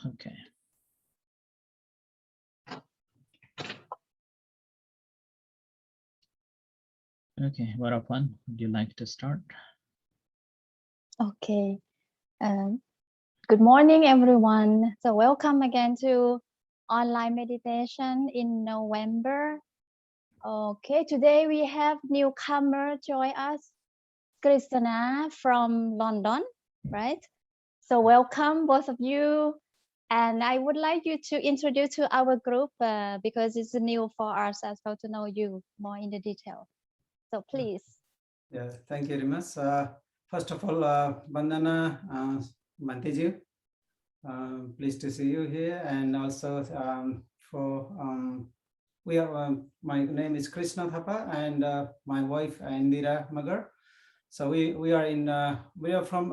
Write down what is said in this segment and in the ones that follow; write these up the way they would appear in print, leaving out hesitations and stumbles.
Okay. Okay, Varapan, would you like to start? Okay. Good morning, everyone. So welcome again to online meditation in November. Okay, today we have newcomer join us, Krishna from London, right? So welcome both of you. And I would like you to introduce to our group because it's new for us as well to know you more in the detail. So please. Yeah, thank you very much. First of all, Bandana Manteju, pleased to see you here. And also my name is Krishna Thapa and my wife Indira Magar. So we are from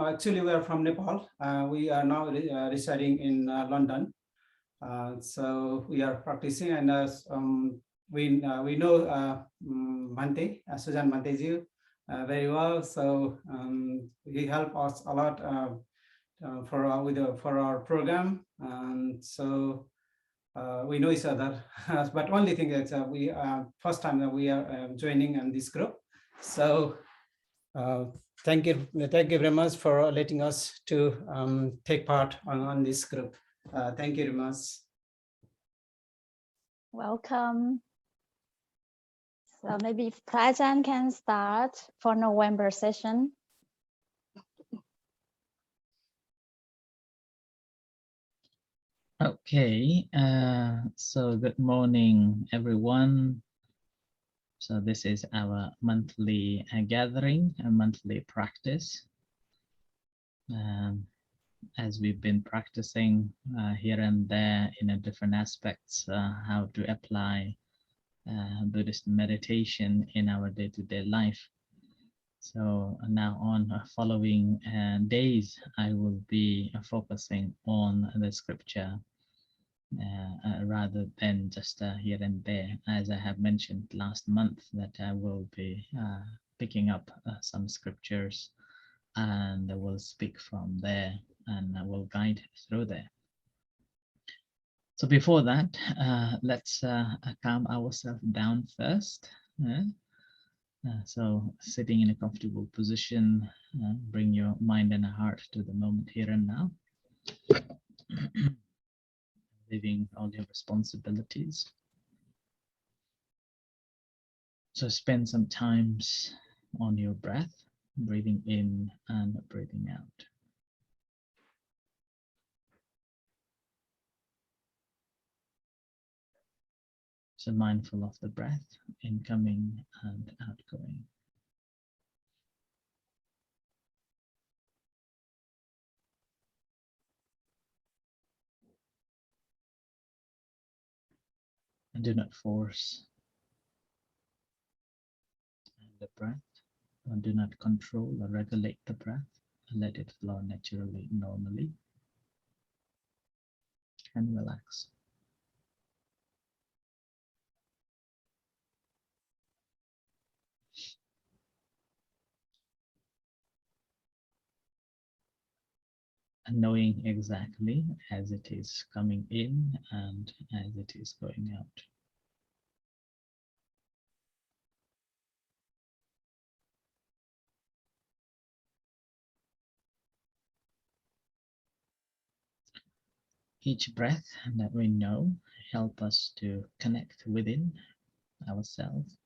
Nepal. We are now residing in London. So we are practicing, and we know Mante, Sujan Manteju very well. So he helped us a lot for our program, and so we know each other. But only thing is we first time that we are joining in this group. So thank you very much for letting us to take part on this group. Thank you very much. Welcome. So maybe if Ajahn can start for November session. Okay, so good morning, everyone. So this is our monthly gathering, a monthly practice. As we've been practicing here and there in a different aspects, how to apply Buddhist meditation in our day-to-day life. So now on following days, I will be focusing on the scripture rather than just here and there, as I have mentioned last month, that I will be picking up some scriptures and I will speak from there and I will guide through there. So before that, let's calm ourselves down first. So sitting in a comfortable position, bring your mind and heart to the moment here and now. Leaving all your responsibilities. So spend some times on your breath, breathing in and breathing out. So mindful of the breath, incoming and outgoing. And do not force the breath, or do not control or regulate the breath. Let it flow naturally, normally, and relax. And knowing exactly as it is coming in and as it is going out. Each breath that we know help us to connect within ourselves,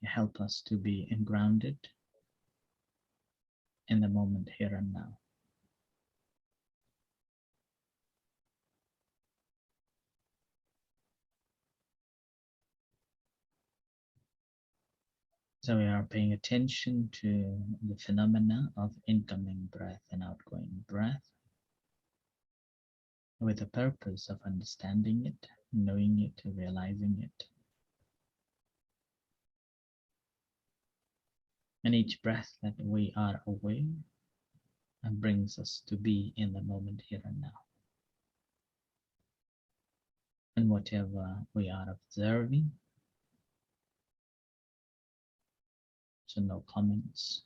help us to be grounded in the moment here and now. So we are paying attention to the phenomena of incoming breath and outgoing breath with the purpose of understanding it, knowing it, realizing it. And each breath that we are aware and brings us to be in the moment here and now. And whatever we are observing, so no comments.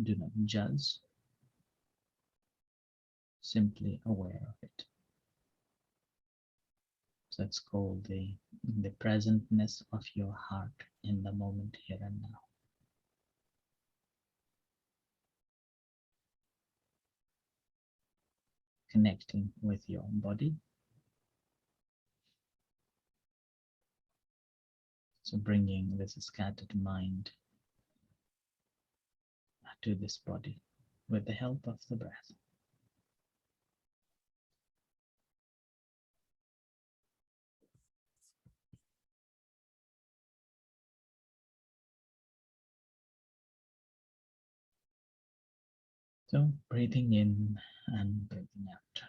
Do not judge, simply aware of it. So it's called the presentness of your heart in the moment here and now. Connecting with your body. So bringing this scattered mind to this body with the help of the breath. So breathing in and breathing out.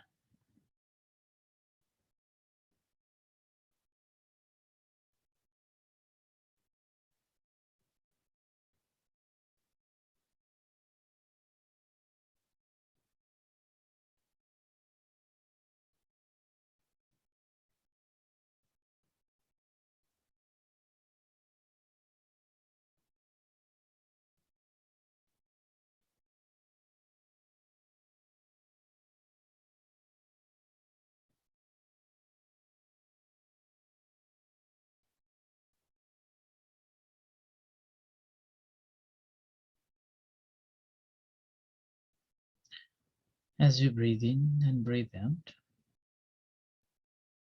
As you breathe in and breathe out,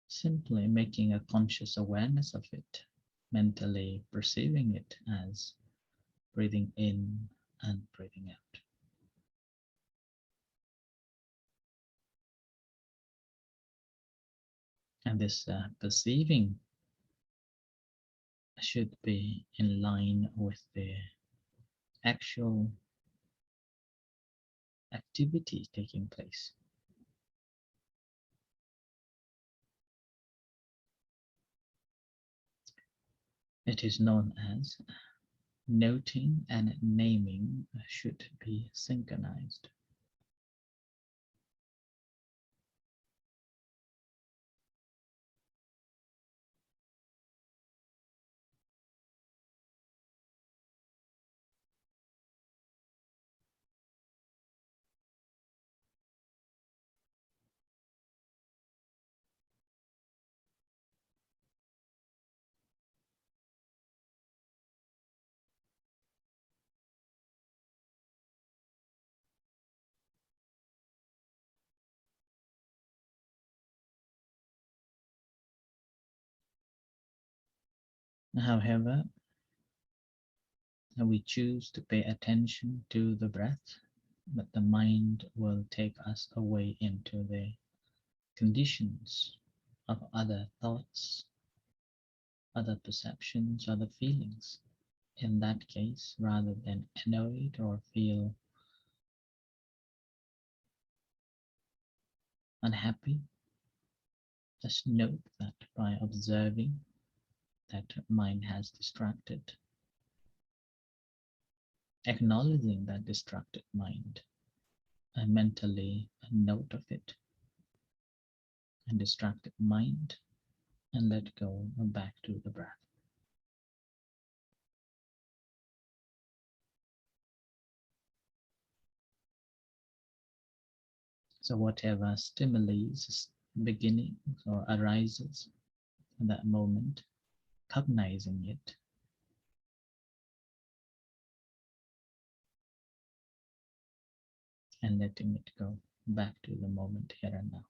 simply making a conscious awareness of it, mentally perceiving it as breathing in and breathing out. And this perceiving should be in line with the actual activity taking place. It is known as noting and naming should be synchronized. However, we choose to pay attention to the breath, but the mind will take us away into the conditions of other thoughts, other perceptions, other feelings. In that case, rather than annoyed or feel unhappy, just note that by observing that mind has distracted, acknowledging that distracted mind, and mentally note of it, and distracted mind, and let go back to the breath. So whatever stimulates beginnings or arises in that moment, cognizing it, and letting it go back to the moment here and now.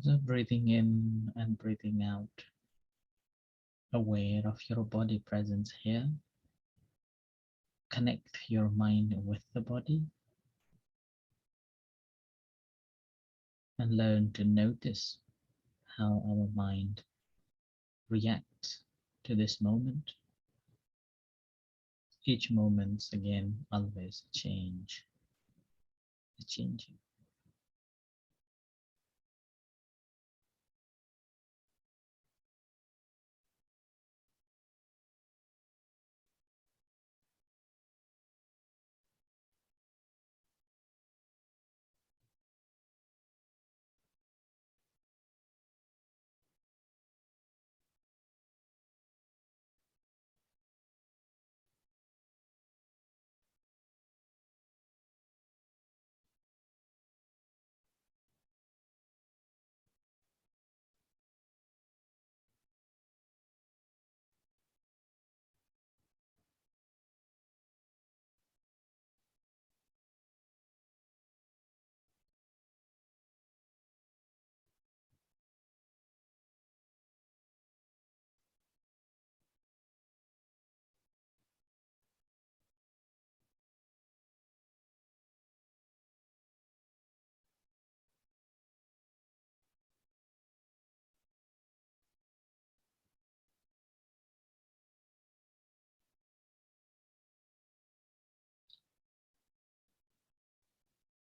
So breathing in and breathing out, aware of your body presence here. Connect your mind with the body and learn to notice how our mind reacts to this moment. Each moment's again always changing.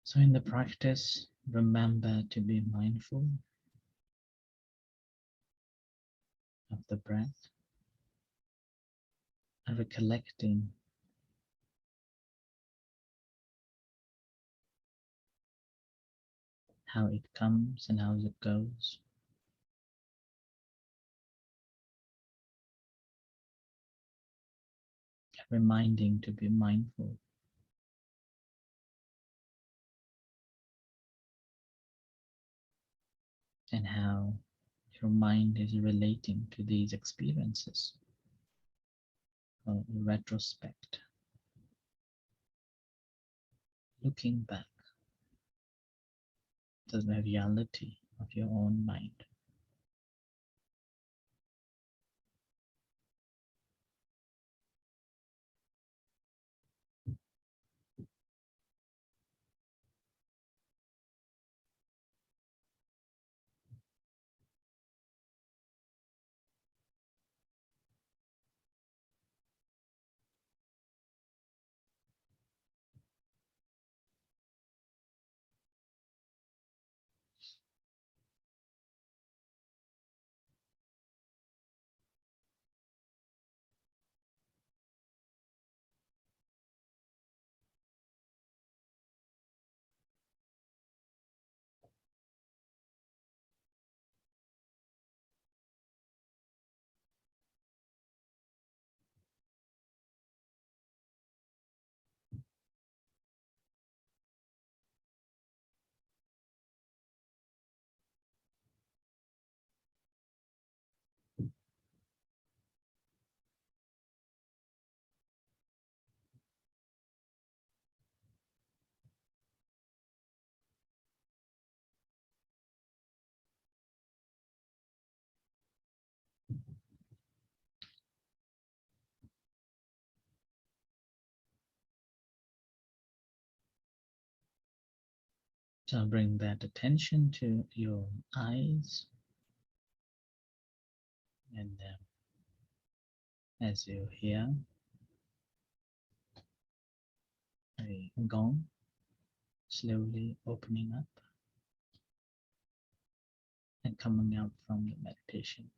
So in the practice, remember to be mindful of the breath and recollecting how it comes and how it goes. Reminding to be mindful and how your mind is relating to these experiences or retrospect, looking back to the reality of your own mind. So bring that attention to your eyes, and as you hear a gong slowly opening up and coming out from the meditation.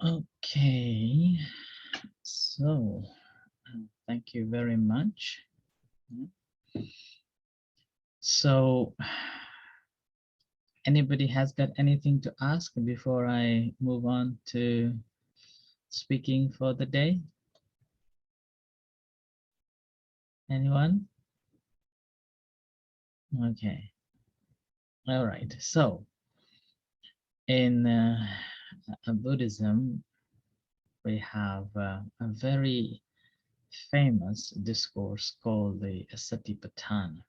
Okay, so thank you very much. So anybody has got anything to ask before I move on to speaking for the day? Anyone? Okay. All right. So in Buddhism, we have a very famous discourse called the Satipatthana,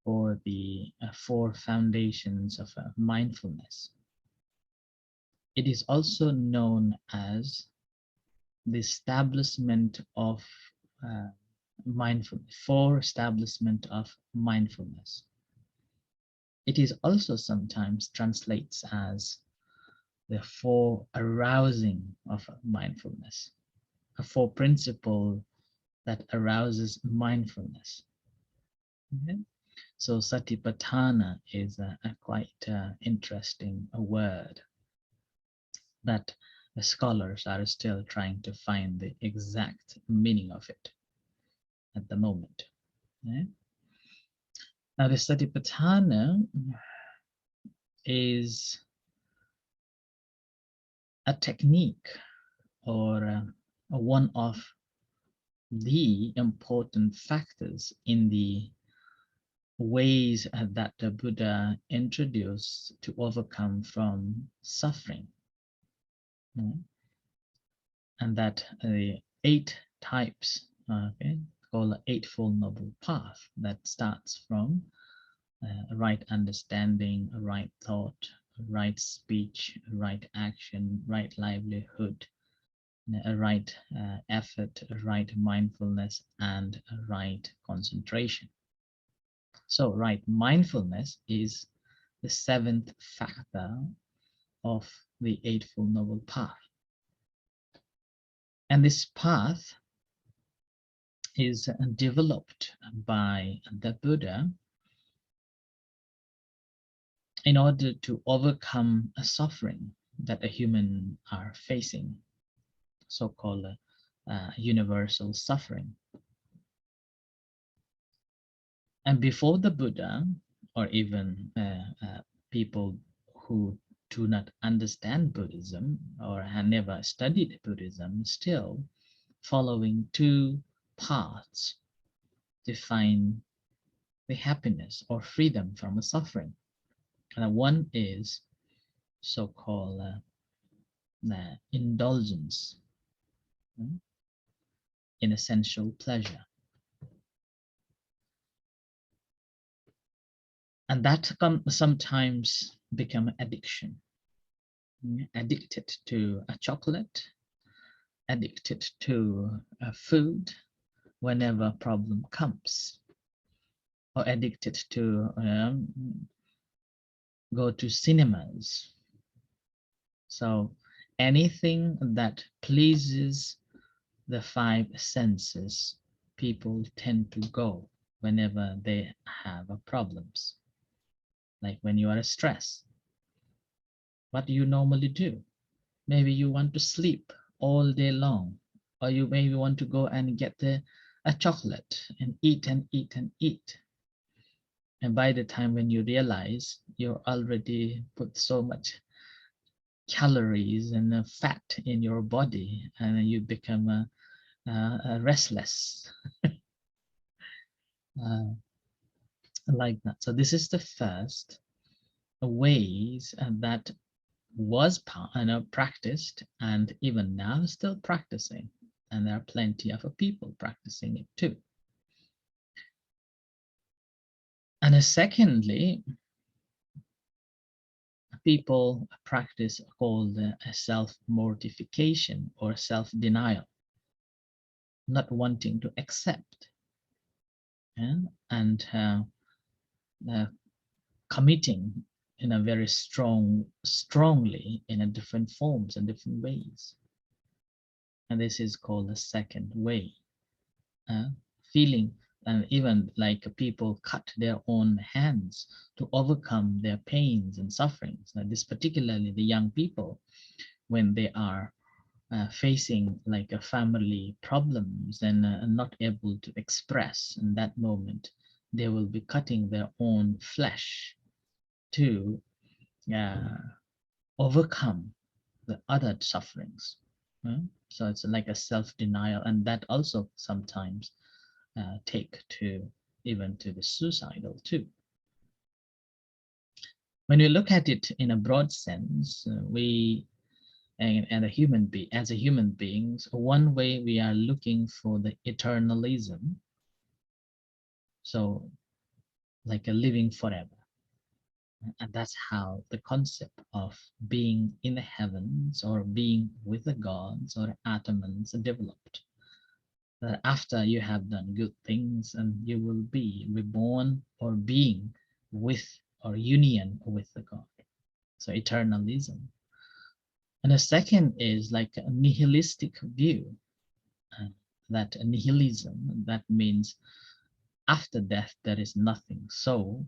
or the four foundations of mindfulness. It is also known as the establishment of mindfulness, for establishment of mindfulness. It is also sometimes translates as the four arousing of mindfulness, a four principle that arouses mindfulness. Okay? So Satipatthana is a quite interesting word that the scholars are still trying to find the exact meaning of it at the moment. Okay? Now the Satipatthana is a technique, or one of the important factors in the ways that the Buddha introduced to overcome from suffering. And that the 8 types, called the Eightfold Noble Path, that starts from right understanding, right thought, right speech, right action, right livelihood, a right effort, a right mindfulness, and a right concentration. So right mindfulness is the 7th factor of the Eightfold Noble Path. And this path is developed by the Buddha in order to overcome a suffering that a human are facing, so-called universal suffering. And before the Buddha, or even people who do not understand Buddhism or have never studied Buddhism, still following 2 paths to find the happiness or freedom from a suffering. And one is so-called indulgence in essential pleasure. And that sometimes become addiction. Addicted to a chocolate, addicted to a food whenever a problem comes, or addicted to go to cinemas. So anything that pleases the 5 senses, people tend to go whenever they have problems. Like when you are stressed, what do you normally do? Maybe you want to sleep all day long, or you maybe want to go and get a chocolate and eat and eat and eat. And by the time when you realize you're already put so much calories and fat in your body, and you become restless like that. So this is the first ways that was practiced, and even now still practicing, and there are plenty of people practicing it too. And secondly, people practice called self-mortification or self-denial, not wanting to accept, and committing in a very strongly in a different forms and different ways. And this is called the second way, feeling And even like people cut their own hands to overcome their pains and sufferings. Now, this particularly the young people, when they are facing like a family problems and not able to express in that moment, they will be cutting their own flesh to overcome the other sufferings. So it's like a self-denial, and that also sometimes take to even to the suicidal too. When we look at it in a broad sense, we and as a human beings, one way we are looking for the eternalism, so like a living forever. And that's how the concept of being in the heavens or being with the gods or Atmans developed. That after you have done good things and you will be reborn or being with or union with the God. So eternalism. And the second is like a nihilistic view. That nihilism, that means after death there is nothing. So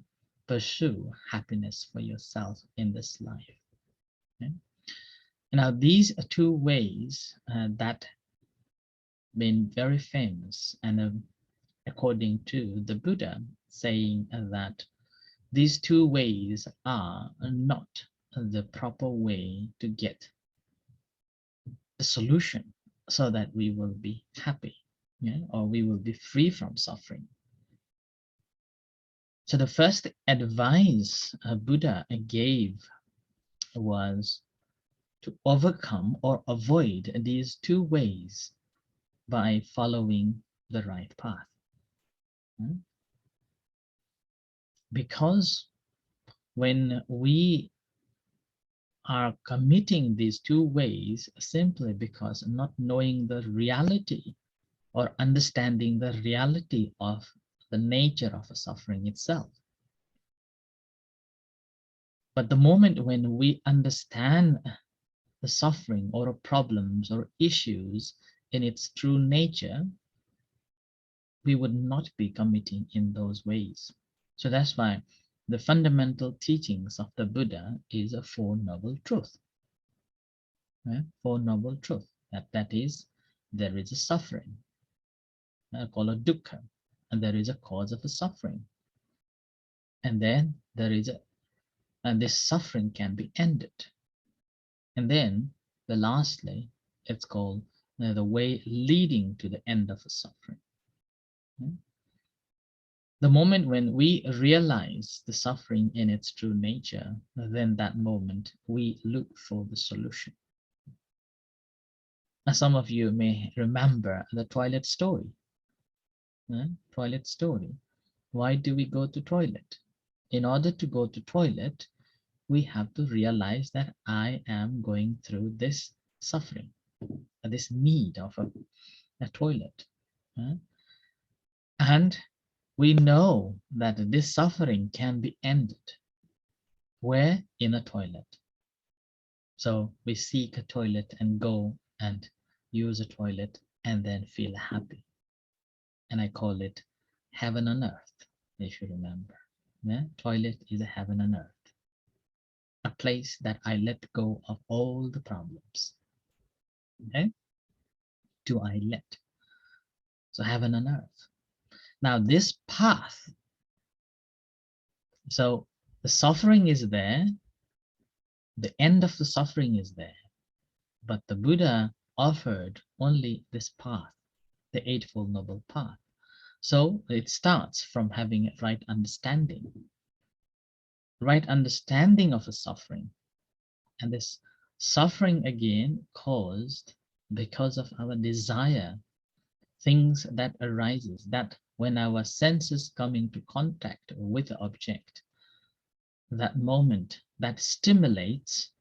pursue happiness for yourself in this life. Okay? Now these are two ways that been very famous, and according to the Buddha, saying that these two ways are not the proper way to get the solution so that we will be happy, or we will be free from suffering. So the first advice Buddha gave was to overcome or avoid these two ways by following the right path. Because when we are committing these two ways simply because not knowing the reality or understanding the reality of the nature of a suffering itself. But the moment when we understand the suffering or problems or issues in its true nature, we would not be committing in those ways. So that's why the fundamental teachings of the Buddha is a Four Noble Truth. Four Noble Truth. That is, there is a suffering called a dukkha, and there is a cause of a suffering. And then there is and this suffering can be ended. And then lastly, it's called the way leading to the end of a suffering. The moment when we realize the suffering in its true nature, then that moment we look for the solution. As some of you may remember the toilet story. Toilet story. Why do we go to toilet? In order to go to toilet, we have to realize that I am going through this suffering, this need of a toilet. And we know that this suffering can be ended. Where? In a toilet. So we seek a toilet and go and use a toilet and then feel happy. And I call it heaven on earth, if you remember. Toilet is a heaven on earth. A place that I let go of all the problems. Okay? Do I let? So heaven on earth. Now this path, so the suffering is there, the end of the suffering is there, but the Buddha offered only this path, the Eightfold Noble Path. So it starts from having a right understanding of a suffering. And this suffering again caused because of our desire, things that arises, that when our senses come into contact with the object, that moment that stimulates,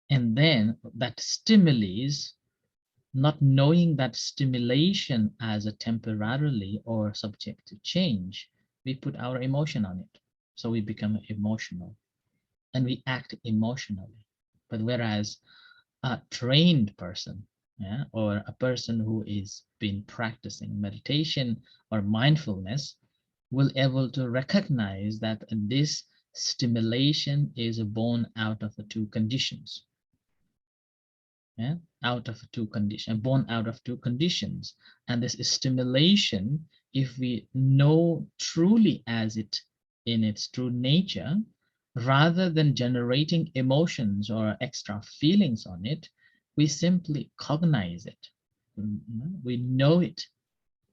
and then that stimules, not knowing that stimulation as a temporarily or subject to change, we put our emotion on it. So we become emotional and we act emotionally. But whereas a trained person yeah, or a person who is been practicing meditation or mindfulness will able to recognize that this stimulation is born out of the two conditions. Yeah, out of two conditions, born out of two conditions. And this stimulation, if we know truly as it in its true nature, rather than generating emotions or extra feelings on it, we simply cognize it. We know it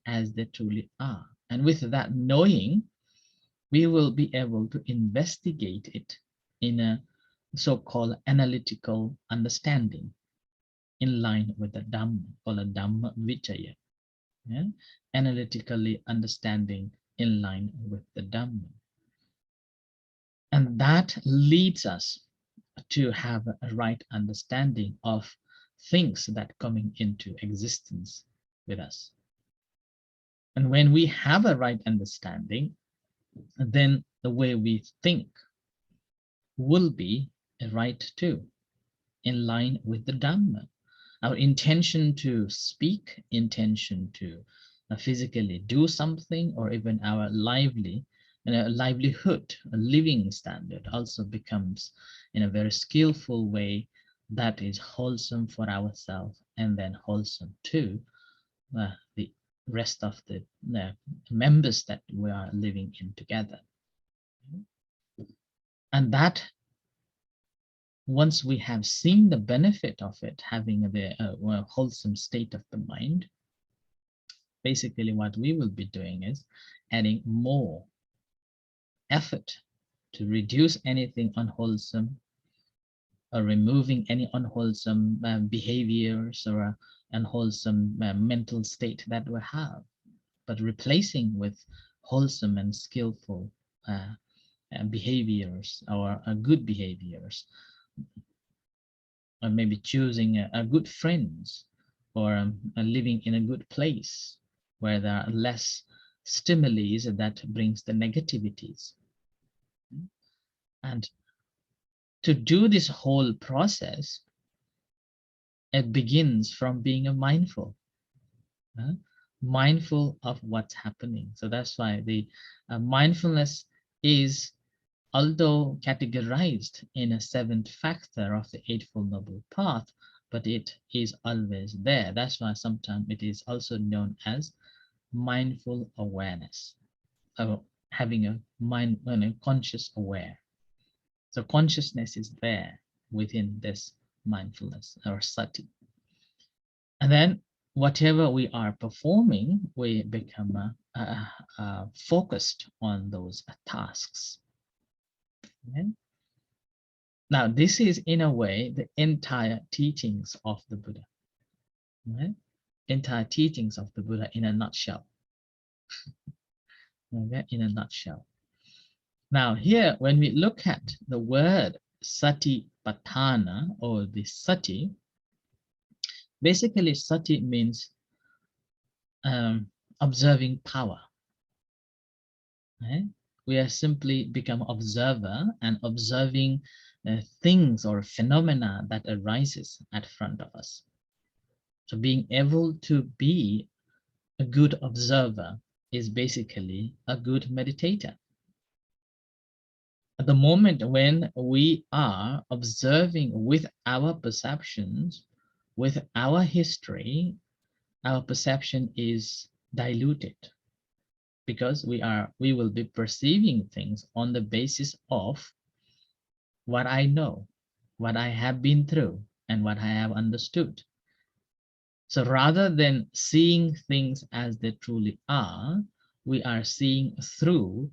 as they truly are. And with that knowing, we will be able to investigate it in a so-called analytical understanding in line with the Dhamma, called a Dhamma Vichaya. Yeah? Analytically understanding in line with the Dhamma. And that leads us to have a right understanding of things that coming into existence with us. And when we have a right understanding, then the way we think will be right too, in line with the Dhamma. Our intention to speak, intention to physically do something, or even our livelihood, a living standard also becomes in a very skillful way that is wholesome for ourselves and then wholesome to the rest of the members that we are living in together. And that once we have seen the benefit of it, having the wholesome state of the mind, basically what we will be doing is adding more effort to reduce anything unwholesome or removing any unwholesome behaviors or unwholesome mental state that we have, but replacing with wholesome and skillful behaviors or good behaviors, or maybe choosing a good friends, or living in a good place where there are less stimuli that brings the negativities. And to do this whole process, it begins from being a mindful, mindful of what's happening. So that's why the mindfulness is, although categorized in a seventh factor of the Eightfold Noble Path, but it is always there. That's why sometimes it is also known as mindful awareness, or having a mind, conscious aware. So consciousness is there within this mindfulness or sati. And then whatever we are performing, we become focused on those tasks. Okay? Now, this is in a way the entire teachings of the Buddha. Okay? Entire teachings of the Buddha in a nutshell. Okay? In a nutshell. Now, here, when we look at the word Satipatthana or the sati, basically sati means observing power. Right? We are simply become observer and observing things or phenomena that arises at front of us. So being able to be a good observer is basically a good meditator. At the moment when we are observing with our perceptions, with our history, our perception is diluted, because we will be perceiving things on the basis of what I know, what I have been through, and what I have understood. So rather than seeing things as they truly are, we are seeing through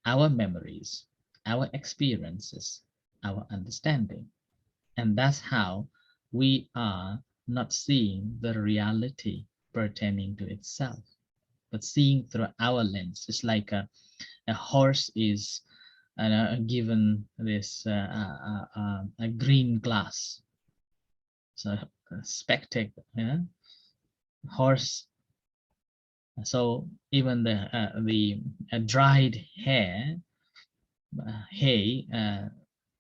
our memories, our experiences, our understanding. And that's how we are not seeing the reality pertaining to itself, but seeing through our lens. It's like a horse is given this a green glass. So a spectacle, yeah? Horse. So even the dried hay,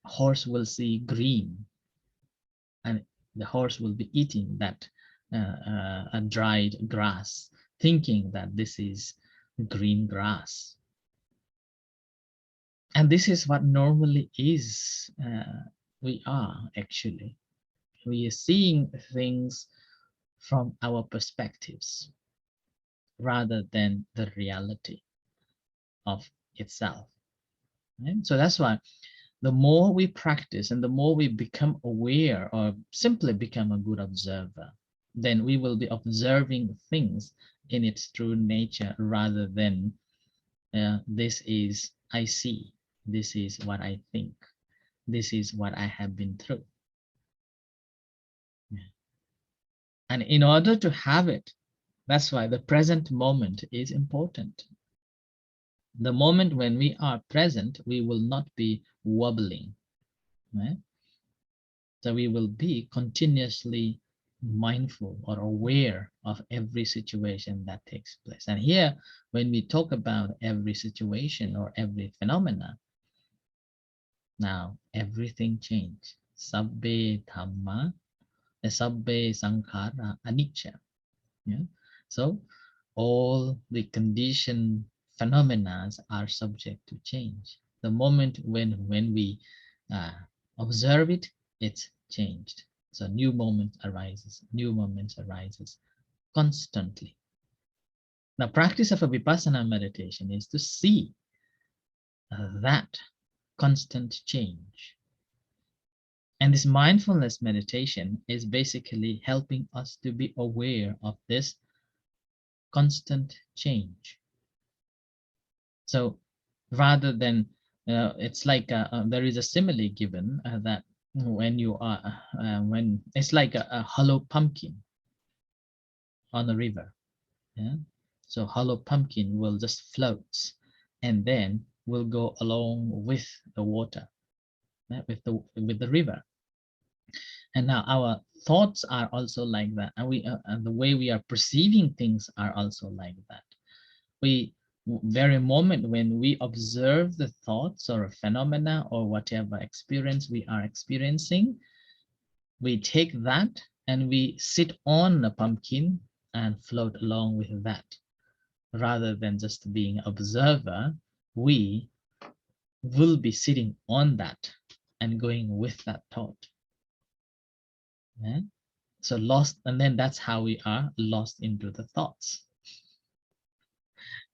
horse will see green, and the horse will be eating that a dried grass, thinking that this is green grass. And this is what normally is. We are actually. We are seeing things from our perspectives rather than the reality of itself. Right? So that's why the more we practice and the more we become aware or simply become a good observer, then we will be observing things in its true nature rather than this is I see, this is what I think, this is what I have been through. And in order to have it, that's why the present moment is important. The moment when we are present, we will not be wobbling. Right? So we will be continuously mindful or aware of every situation that takes place. And here, when we talk about every situation or every phenomena, now everything changed. Sabbe dhamma, sabbe sankhara anicca. Yeah? So all the conditioned phenomena are subject to change. The moment when we observe it, it's changed. So new moments arises constantly. Now, practice of a vipassana meditation is to see that constant change. And this mindfulness meditation is basically helping us to be aware of this constant change. So rather than, it's like there is a simile given that when you are, when it's like a hollow pumpkin on a river. Yeah? So hollow pumpkin will just float and then will go along with the water, yeah? with the river. And now our thoughts are also like that, and and the way we are perceiving things are also like that. We very moment when we observe the thoughts or a phenomena or whatever experience we are experiencing, we take that and we sit on a pumpkin and float along with that. Rather than just being observer, we will be sitting on that and going with that thought. Yeah? So lost, and then that's how we are lost into the thoughts.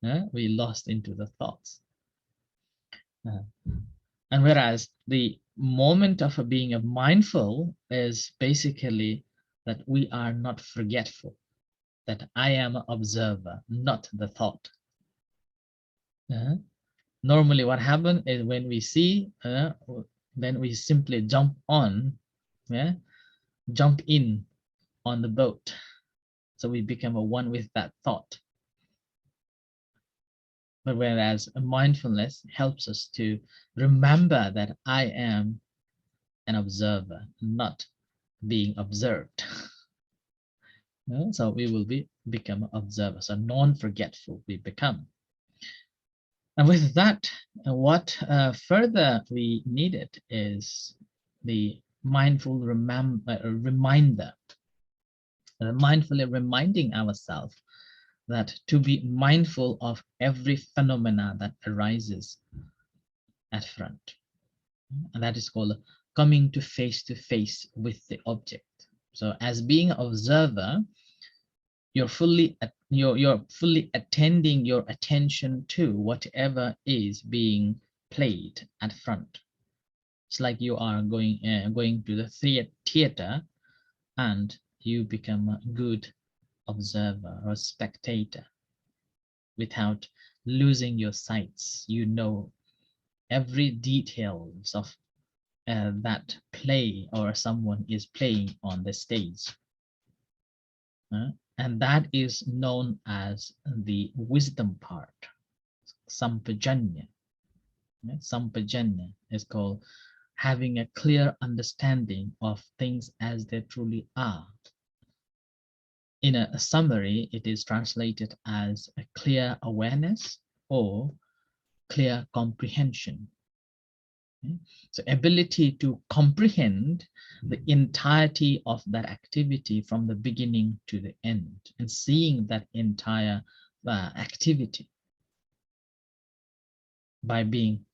Yeah? We lost into the thoughts. And whereas the moment of being mindful is basically that we are not forgetful, that I am an observer, not the thought. Normally what happens is when we see, then we simply jump on, jump in on the boat. So we become a one with that thought. But whereas mindfulness helps us to remember that I am an observer, not being observed. So we will become an observer. So non-forgetful we become. And with that, what further we needed is the mindful reminder, mindfully reminding ourselves that to be mindful of every phenomena that arises at front. And that is called coming to face with the object. So as being an observer, you're fully attending your attention to whatever is being played at front. It's like you are going to the theater and you become a good observer or spectator without losing your sights. You know every details of that play or someone is playing on the stage. And that is known as the wisdom part, sampajanya. Sampajanya is called having a clear understanding of things as they truly are. In a summary, it is translated as a clear awareness or clear comprehension. Okay? So ability to comprehend the entirety of that activity from the beginning to the end, and seeing that entire activity by being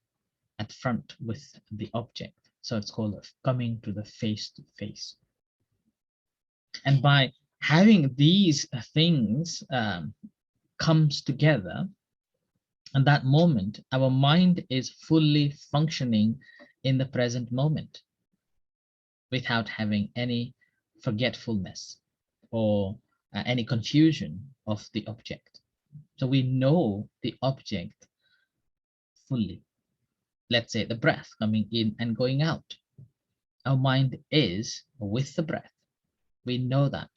at front with the object. So it's called coming to the face to face. And by having these things comes together, at that moment, our mind is fully functioning in the present moment without having any forgetfulness or any confusion of the object. So we know the object fully. Let's say the breath coming in and going out. Our mind is with the breath. We know that.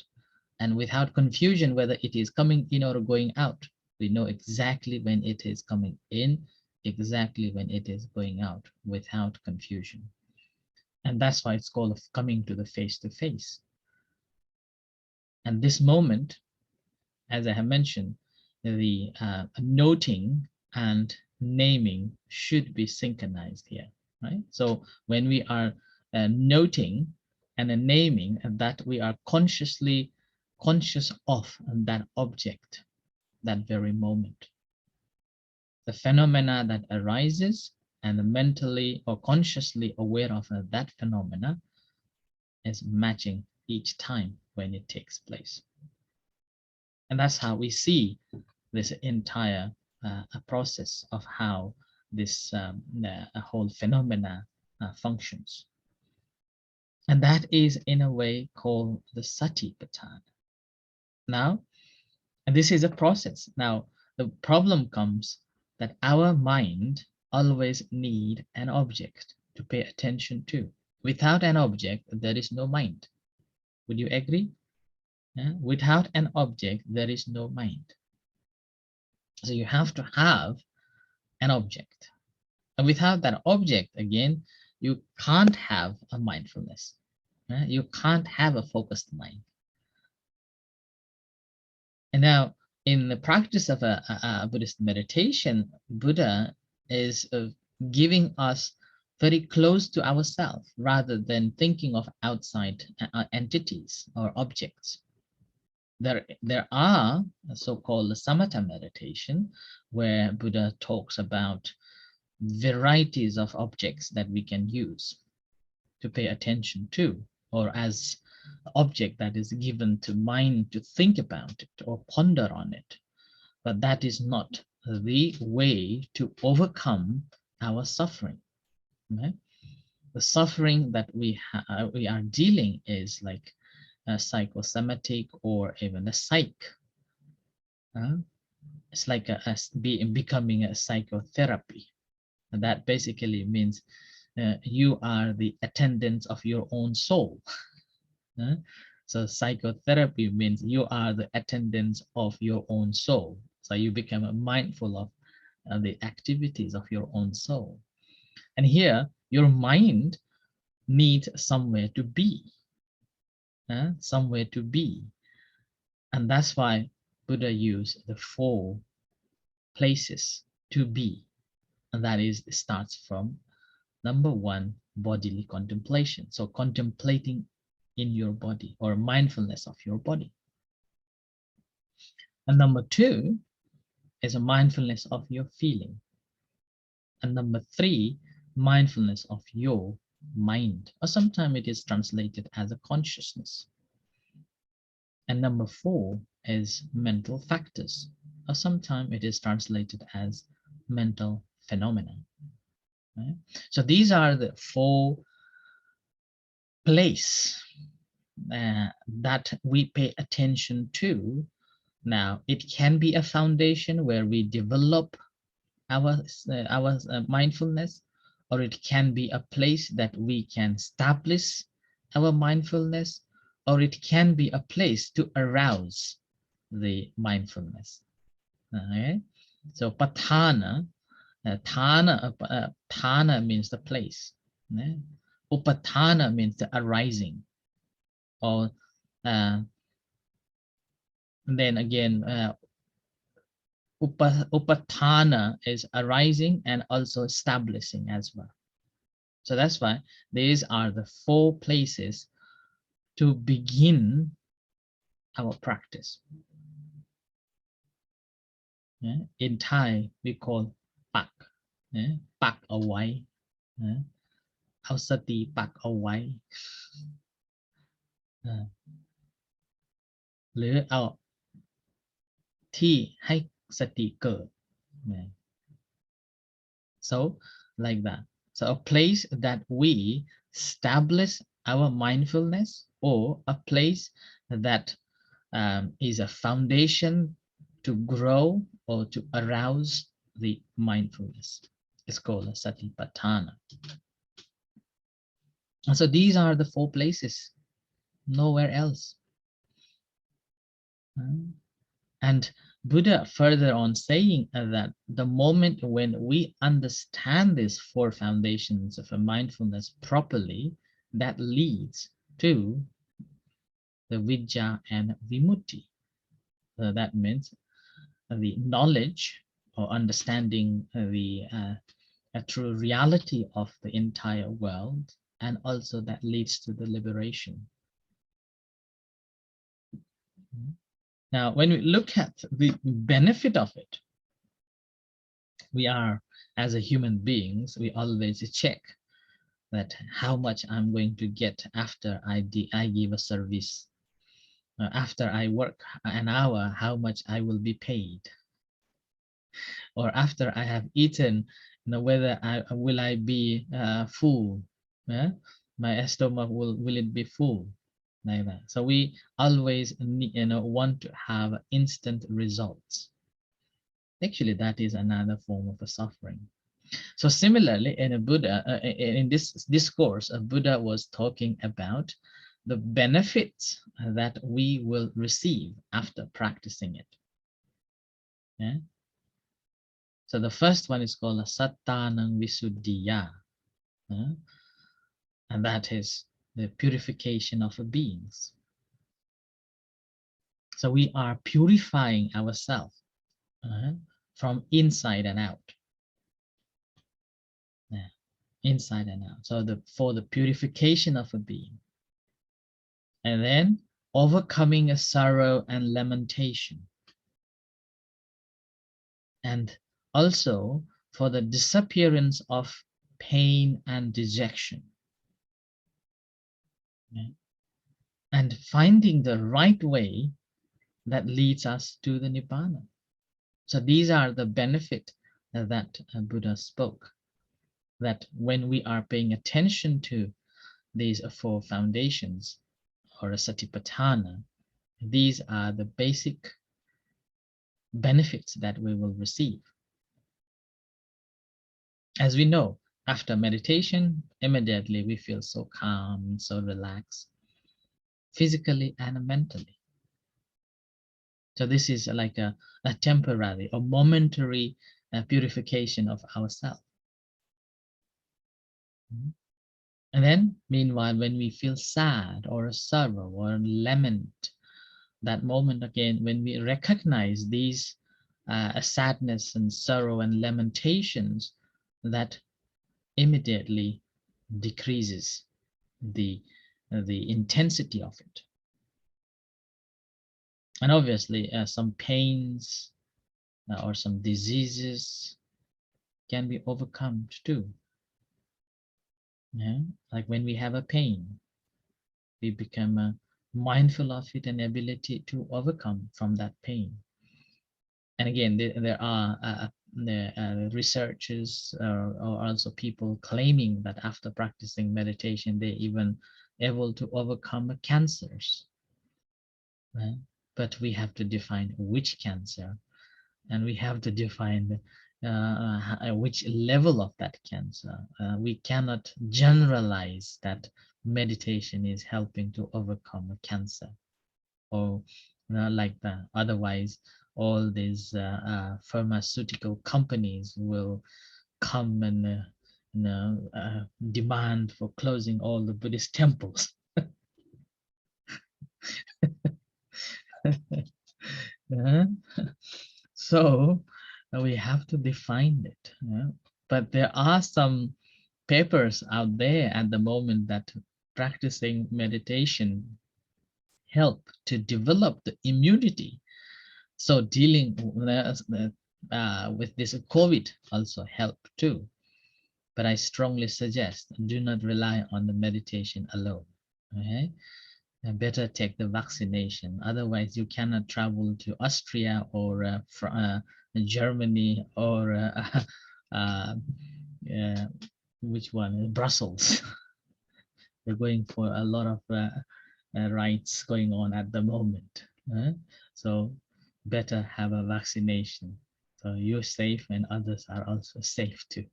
And without confusion whether it is coming in or going out. We know exactly when it is coming in, exactly when it is going out, without confusion. And that's why it's called coming to the face to face. And this moment, as I have mentioned, the noting and naming should be synchronized here, right? So when we are noting and naming, that we are consciously conscious of that object, that very moment. The phenomena that arises and mentally or consciously aware of that phenomena is matching each time when it takes place. And that's how we see this entire process of how this whole phenomena functions. And that is in a way called the Satipatthana. Now, and this is a process. Now, the problem comes that our mind always need an object to pay attention to. Without an object, there is no mind. Would you agree? Yeah? Without an object, there is no mind. So you have to have an object. And without that object, again, you can't have a mindfulness. Yeah? You can't have a focused mind. And now, in the practice of a Buddhist meditation, Buddha is giving us very close to ourselves rather than thinking of outside entities or objects. There are so-called samatha meditation where Buddha talks about varieties of objects that we can use to pay attention to, or as object that is given to mind to think about it or ponder on it. But that is not the way to overcome our suffering. Right? The suffering that we are dealing is like a psychosomatic or even a psych. It's like becoming a psychotherapy. And that basically means you are the attendant of your own soul. So psychotherapy means you are the attendant of your own soul. So you become mindful of the activities of your own soul. And here, your mind needs somewhere to be. Somewhere to be. And that's why Buddha used the 4 places to be. And that is, it starts from number 1, bodily contemplation. So contemplating in your body, or mindfulness of your body. And number 2 is a mindfulness of your feeling. And number 3, mindfulness of your mind, or sometimes it is translated as a consciousness. And number 4 is mental factors, or sometimes it is translated as mental phenomena. Right? So these are the 4 places that we pay attention to. Now, it can be a foundation where we develop our mindfulness, or it can be a place that we can establish our mindfulness, or it can be a place to arouse the mindfulness. Okay? So patthana, thana means the place. Okay? Upatthana means the arising, or then again, upatthana is arising and also establishing as well. So that's why these are the 4 places to begin our practice. In Thai, we call pak, pak เอาไว้ เอาสติปักเอาไว้ หรือเอาที่ให้สติเกิด so like that. So a place that we establish our mindfulness, or a place that is a foundation to grow or to arouse the mindfulness. It's called a Satipatthana. And so these are the 4 places, nowhere else. And Buddha further on saying that the moment when we understand these 4 foundations of a mindfulness properly, that leads to the vidya and vimutti. That means the knowledge or understanding the true reality of the entire world, and also that leads to the liberation. Now, when we look at the benefit of it, we are, as a human beings, we always check that how much I'm going to get after I give a service. After I work an hour, how much I will be paid. Or after I have eaten, whether will I be full. My stomach will it be full, like that. So we always want to have instant results. Actually, that is another form of a suffering. So similarly, in a Buddha, in this discourse, a Buddha was talking about the benefits that we will receive after practicing it. So the first one is called a Sattanang Visuddhiya, and that is the purification of beings. So we are purifying ourselves from inside and out. Inside and out. So for the purification of a being. And then overcoming a sorrow and lamentation. And also for the disappearance of pain and dejection. And finding the right way that leads us to the Nibbana. So these are the benefit that Buddha spoke. That when we are paying attention to these 4 foundations, or a Satipatthana, these are the basic benefits that we will receive. As we know, after meditation, immediately we feel so calm, so relaxed, physically and mentally. So this is like a temporary or momentary purification of ourselves. And then, meanwhile, when we feel sad or sorrow or lament, that moment again, when we recognize these sadness and sorrow and lamentations, that immediately decreases the intensity of it. And obviously, some pains or some diseases can be overcome too. Like when we have a pain, we become mindful of it and ability to overcome from that pain. And again, there are researchers or also people claiming that after practicing meditation, they even able to overcome cancers. But we have to define which cancer, and we have to define which level of that cancer. We cannot generalize that meditation is helping to overcome a cancer, or like that. Otherwise, all these pharmaceutical companies will come and demand for closing all the Buddhist temples. So we have to define it. But there are some papers out there at the moment that practicing meditation help to develop the immunity. So dealing with this COVID also help too. But I strongly suggest do not rely on the meditation alone. Okay? Better take the vaccination. Otherwise, you cannot travel to Austria or Germany or which one? Brussels. We're going for a lot of rights going on at the moment. So better have a vaccination. So you're safe and others are also safe too.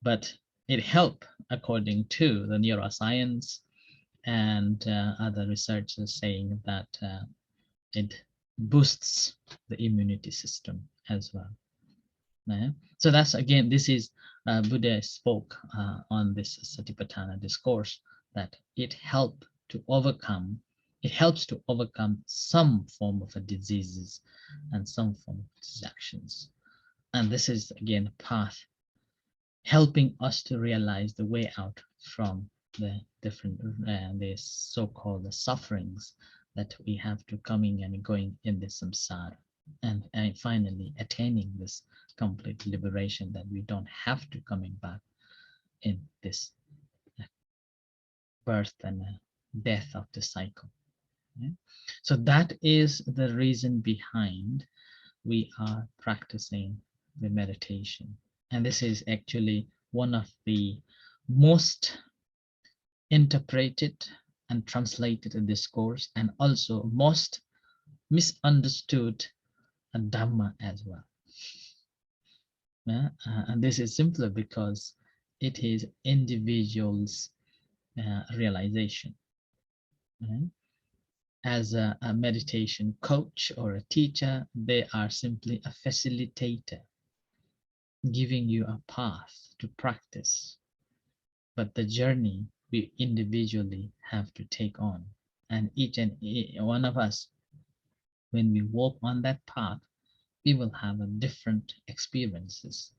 But it helped according to the neuroscience and other researchers saying that it boosts the immunity system as well. So that's again, this is Buddha spoke on this Satipatthana discourse that it helps to overcome some form of diseases and some form of distractions. And this is again a path helping us to realize the way out from the different the so-called sufferings that we have to coming and going in the samsara, and finally attaining this complete liberation that we don't have to coming back in this birth and death of the cycle. So that is the reason behind we are practicing the meditation. And this is actually one of the most interpreted and translated in this course, and also most misunderstood Dhamma as well. And this is simply because it is individuals' realization. As a meditation coach or a teacher, they are simply a facilitator, giving you a path to practice. But the journey we individually have to take on. And each and one of us, when we walk on that path, we will have a different experiences.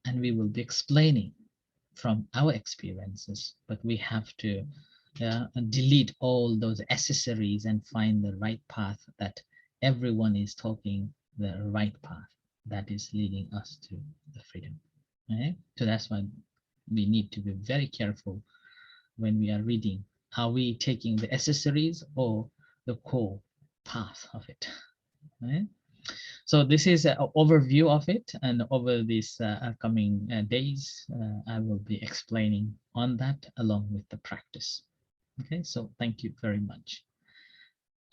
And we will be explaining from our experiences, but we have to delete all those accessories and find the right path that everyone is talking the right path that is leading us to the freedom. Okay? So that's why we need to be very careful when we are reading. Are we taking the accessories or the core path of it? Right? So this is an overview of it, and over these upcoming days, I will be explaining on that along with the practice. Okay, so thank you very much.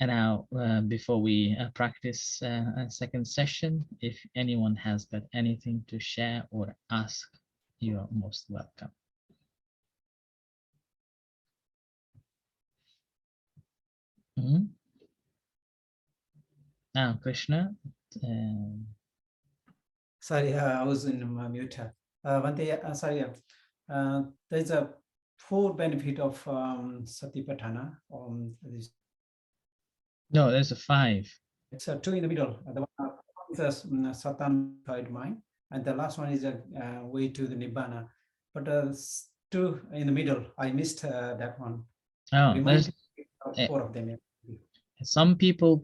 And now, before we practice a second session, if anyone has got anything to share or ask, you are most welcome. Now, Krishna. Sorry, I was in my mute. One thing, sorry, there's a 4 benefit of Satipatthana. No, there's a 5. It's 2 in the middle. The one is a Satanified mind, and the last one is a way to the Nibbana. But 2 in the middle, I missed that one. Oh, there's 4 of them. Some people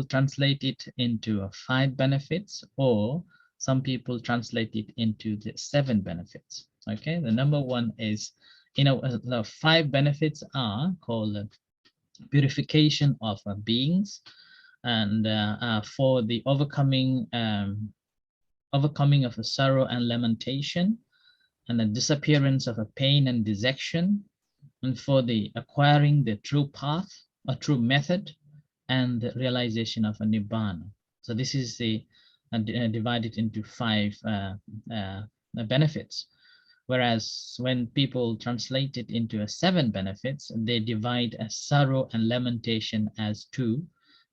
translate it into 5 benefits, or some people translate it into the 7 benefits. Okay, the number one is, the 5 benefits are called purification of beings, and for the overcoming of the sorrow and lamentation, and the disappearance of a pain and dejection, and for the acquiring the true path, a true method, and the realization of a nibbana. So this is the divided into 5 benefits. Whereas when people translate it into 7 benefits, they divide sorrow and lamentation as 2,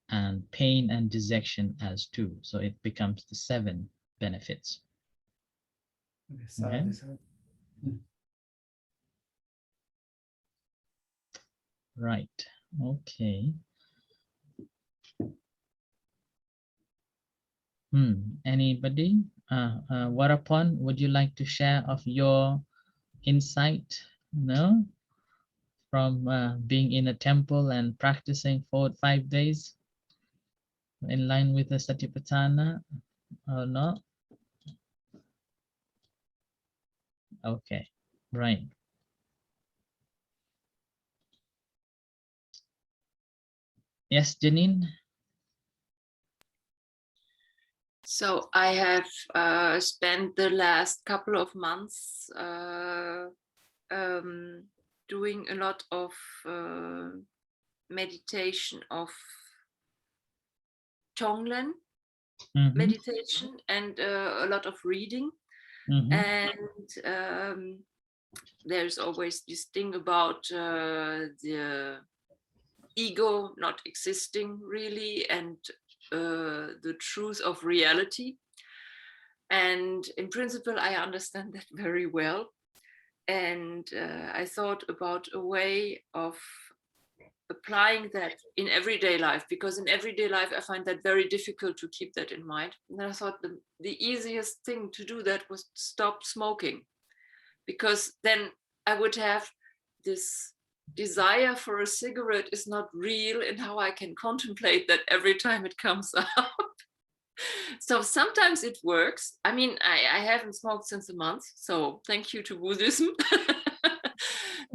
and pain and dejection as 2. So it becomes the 7 benefits. Okay. Right. Okay. Anybody? Whereupon would you like to share of your insight? No, from being in a temple and practicing 4 or 5 days in line with the Satipatthana or not? Okay, right. Yes, Janine? So I have spent the last couple of months doing a lot of meditation of Tonglen meditation and a lot of reading. And there's always this thing about the ego not existing really, and the truth of reality. And in principle, I understand that very well. And I thought about a way of applying that in everyday life, because in everyday life, I find that very difficult to keep that in mind. And I thought the easiest thing to do that was stop smoking, because then I would have this desire for a cigarette is not real, and how I can contemplate that every time it comes up. So sometimes it works. I mean, I haven't smoked since a month, so thank you to Buddhism.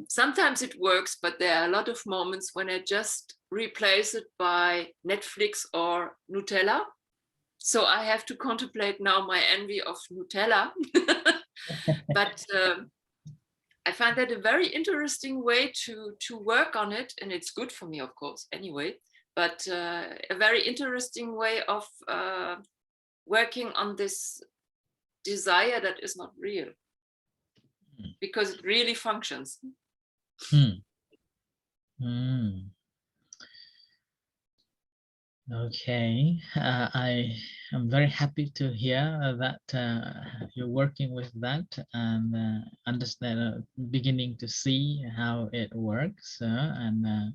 Sometimes it works, but there are a lot of moments when I just replace it by Netflix or Nutella. So I have to contemplate now my envy of Nutella. But I find that a very interesting way to work on it, and it's good for me, of course, anyway. But a very interesting way of working on this desire that is not real, because it really functions. Okay, I am very happy to hear that you're working with that and understand, beginning to see how it works and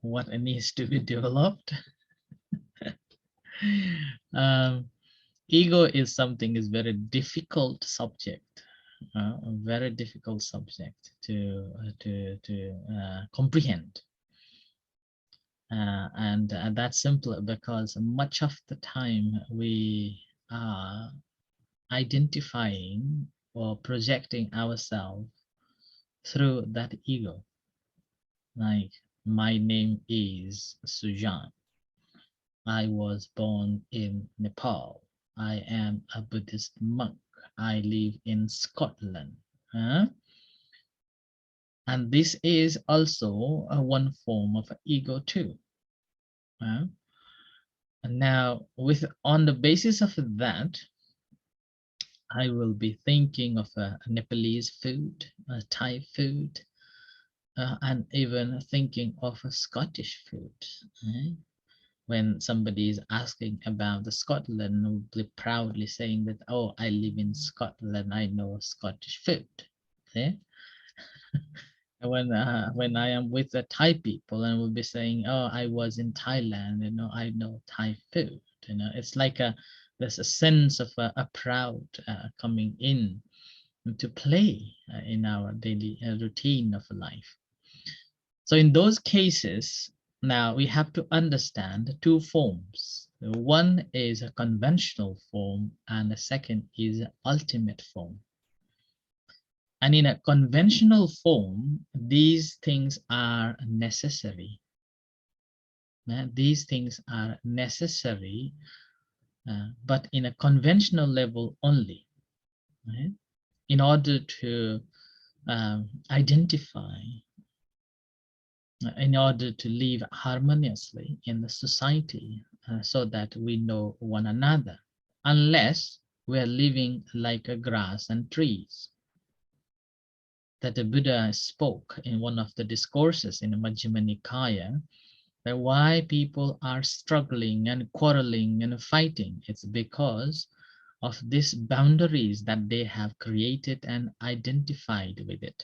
what it needs to be developed. Ego is something is very difficult subject, a very difficult subject to comprehend. And that's simple because much of the time we are identifying or projecting ourselves through that ego. Like, my name is Sujan. I was born in Nepal. I am a Buddhist monk. I live in Scotland. And this is also one form of ego too. And now, on the basis of that, I will be thinking of a Nepalese food, a Thai food, and even thinking of a Scottish food. When somebody is asking about the Scotland, we'll be proudly saying that, oh, I live in Scotland, I know Scottish food. Okay? When I am with the Thai people, and we'll be saying, oh, I was in Thailand, I know Thai food. It's like there's a sense of a proud coming in to play in our daily routine of life. So in those cases, now we have to understand two forms. One is a conventional form, and the second is an ultimate form. And in a conventional form, these things are necessary. These things are necessary, but in a conventional level only, right? In order to identify, in order to live harmoniously in the society, so that we know one another, unless we are living like a grass and trees. That the Buddha spoke in one of the discourses in the Majjhima Nikaya, that why people are struggling and quarreling and fighting. It's because of these boundaries that they have created and identified with it,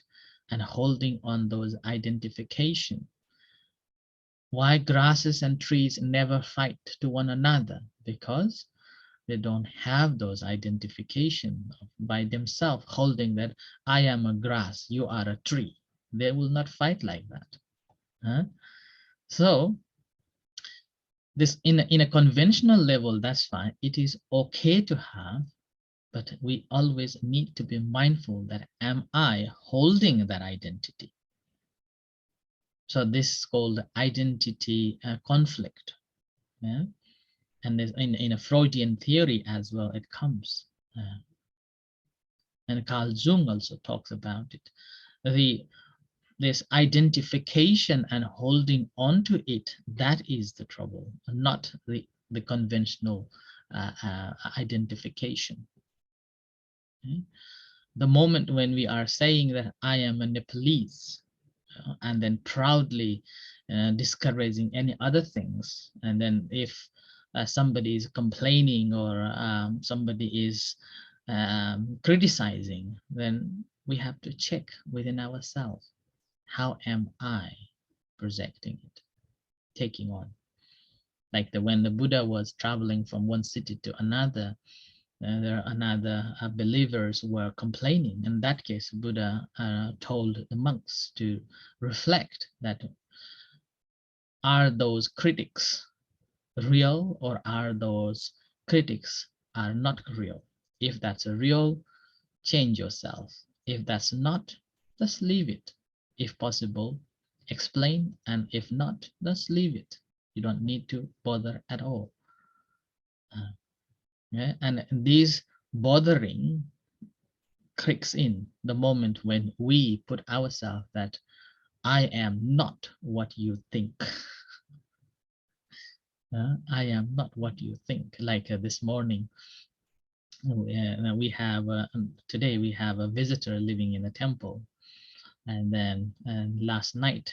and holding on those identification. Why grasses and trees never fight to one another? Because They don't have those identification by themselves, holding that I am a grass, you are a tree. They will not fight like that. Huh? So this in a conventional level, that's fine. It is okay to have, but we always need to be mindful that am I holding that identity? So this is called identity conflict. Yeah? And in a Freudian theory as well, it comes. And Carl Jung also talks about it. This identification and holding on to it, that is the trouble, not the conventional identification. Okay? The moment when we are saying that I am a Nepalese, and then proudly discouraging any other things, and then if somebody is complaining or somebody is criticizing, then we have to check within ourselves, how am I projecting it, taking on? Like when the Buddha was traveling from one city to another, there are another believers were complaining. In that case, Buddha told the monks to reflect that, are those critics real, or are those critics are not real? If that's a real, change yourself. If that's not, just leave it. If possible, explain, and if not, just leave it. You don't need to bother at all. Yeah? And these bothering clicks in the moment when we put ourselves that I am not what you think. I am not what you think. Like this morning, we have today we have a visitor living in a temple, and then last night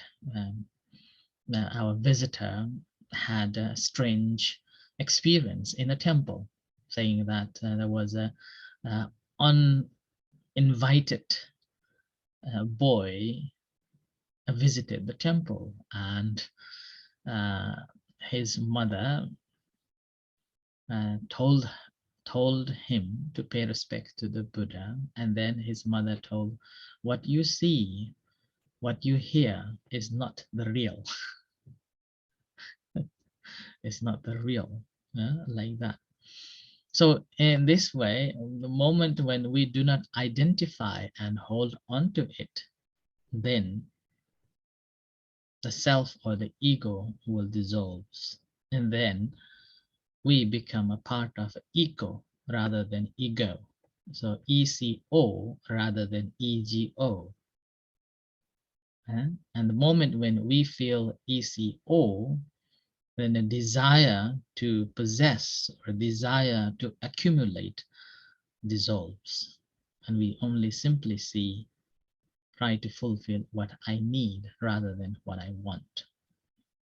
our visitor had a strange experience in a temple, saying that there was a uninvited boy visited the temple, and his mother told him to pay respect to the Buddha, and then his mother told, what you see, what you hear is not the real. It's not the real, like that. So in this way, the moment when we do not identify and hold on to it, then the self or the ego will dissolve, and then we become a part of eco rather than ego. So ECO rather than EGO. And the moment when we feel ECO, then the desire to possess or desire to accumulate dissolves. And we only simply see, try to fulfill what I need rather than what I want.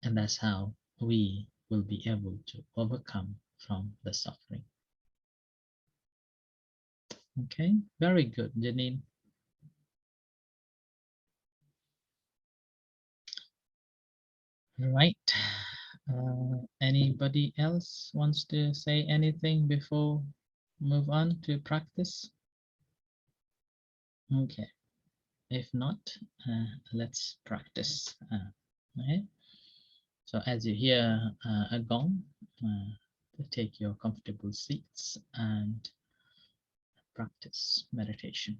And that's how we will be able to overcome from the suffering. Okay, very good, Janine. Right. Anybody else wants to say anything before move on to practice? Okay. If not, let's practice. Okay. So as you hear a gong, take your comfortable seats and practice meditation.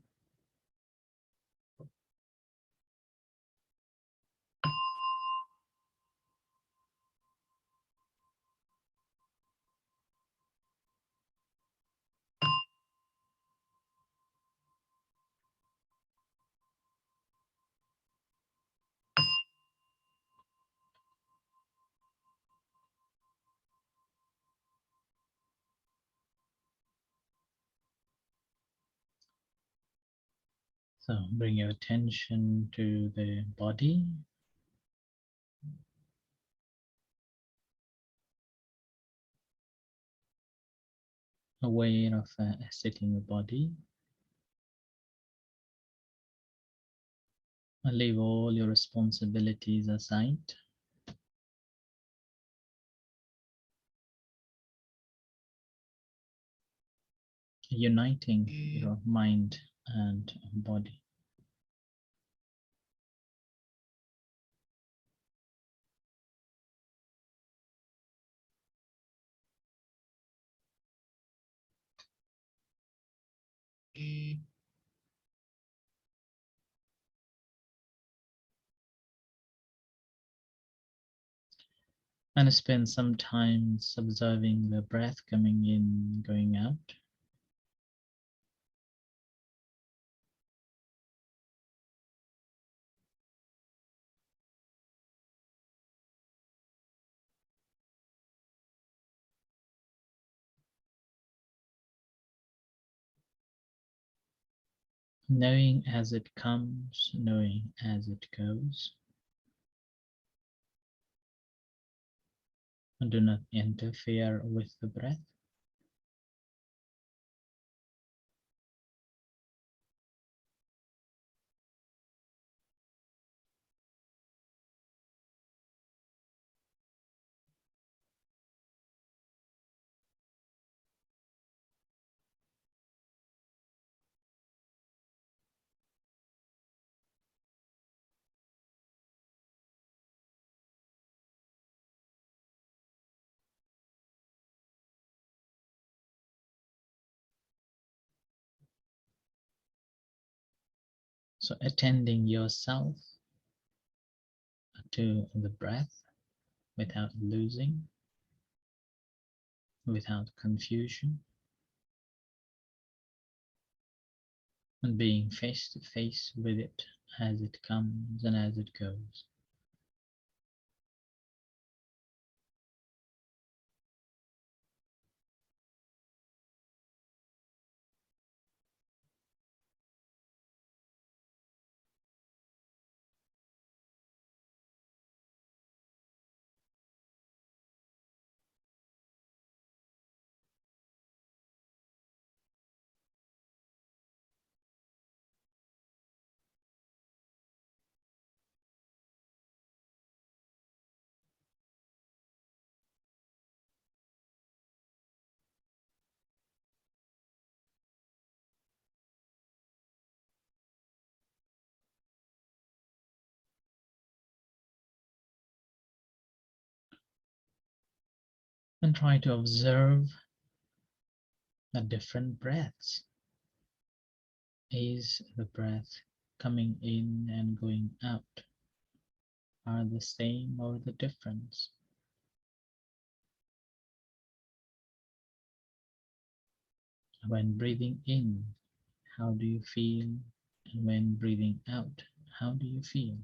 So bring your attention to the body. Aware of a sitting body. Leave all your responsibilities aside. uniting your mind and body. And spend some time observing the breath coming in, going out. Knowing as it comes, knowing as it goes. And do not interfere with the breath. So attending yourself to the breath without losing, without confusion, and being face to face with it as it comes and as it goes. And try to observe the different breaths. Is the breath coming in and going out are the same or the difference? When breathing in, how do you feel? And when breathing out, how do you feel?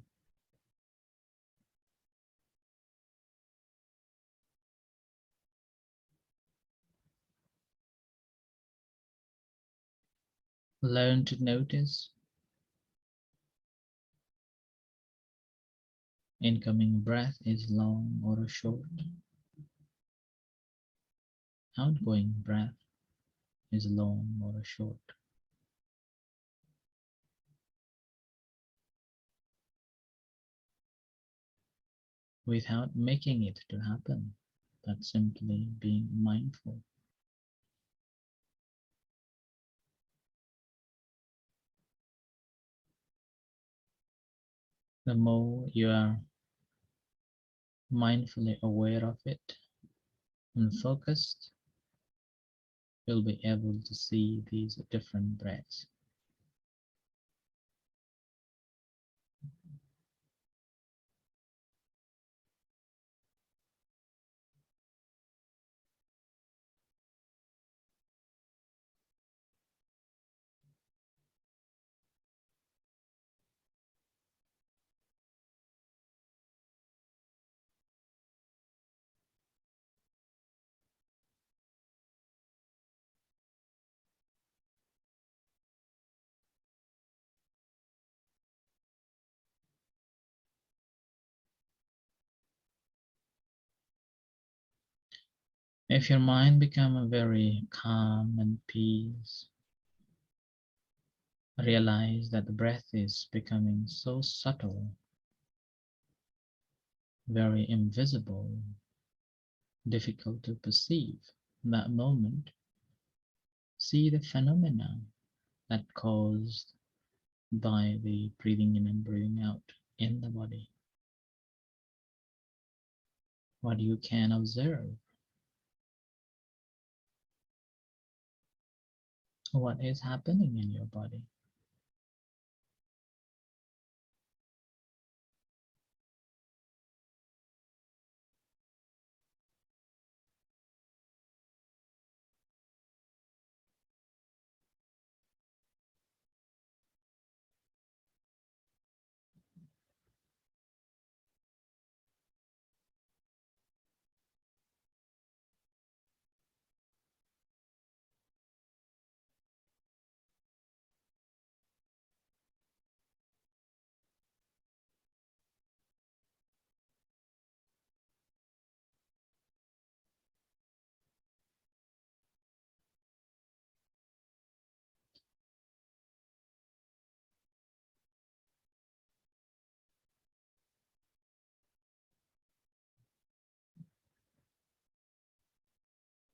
Learn to notice incoming breath is long or short. Outgoing breath is long or short. Without making it to happen, but simply being mindful. The more you are mindfully aware of it and focused, you'll be able to see these different breaths. If your mind becomes very calm and peace, realize that the breath is becoming so subtle, very invisible, difficult to perceive. In that moment, see the phenomena that caused by the breathing in and breathing out in the body. What you can observe. What is happening in your body.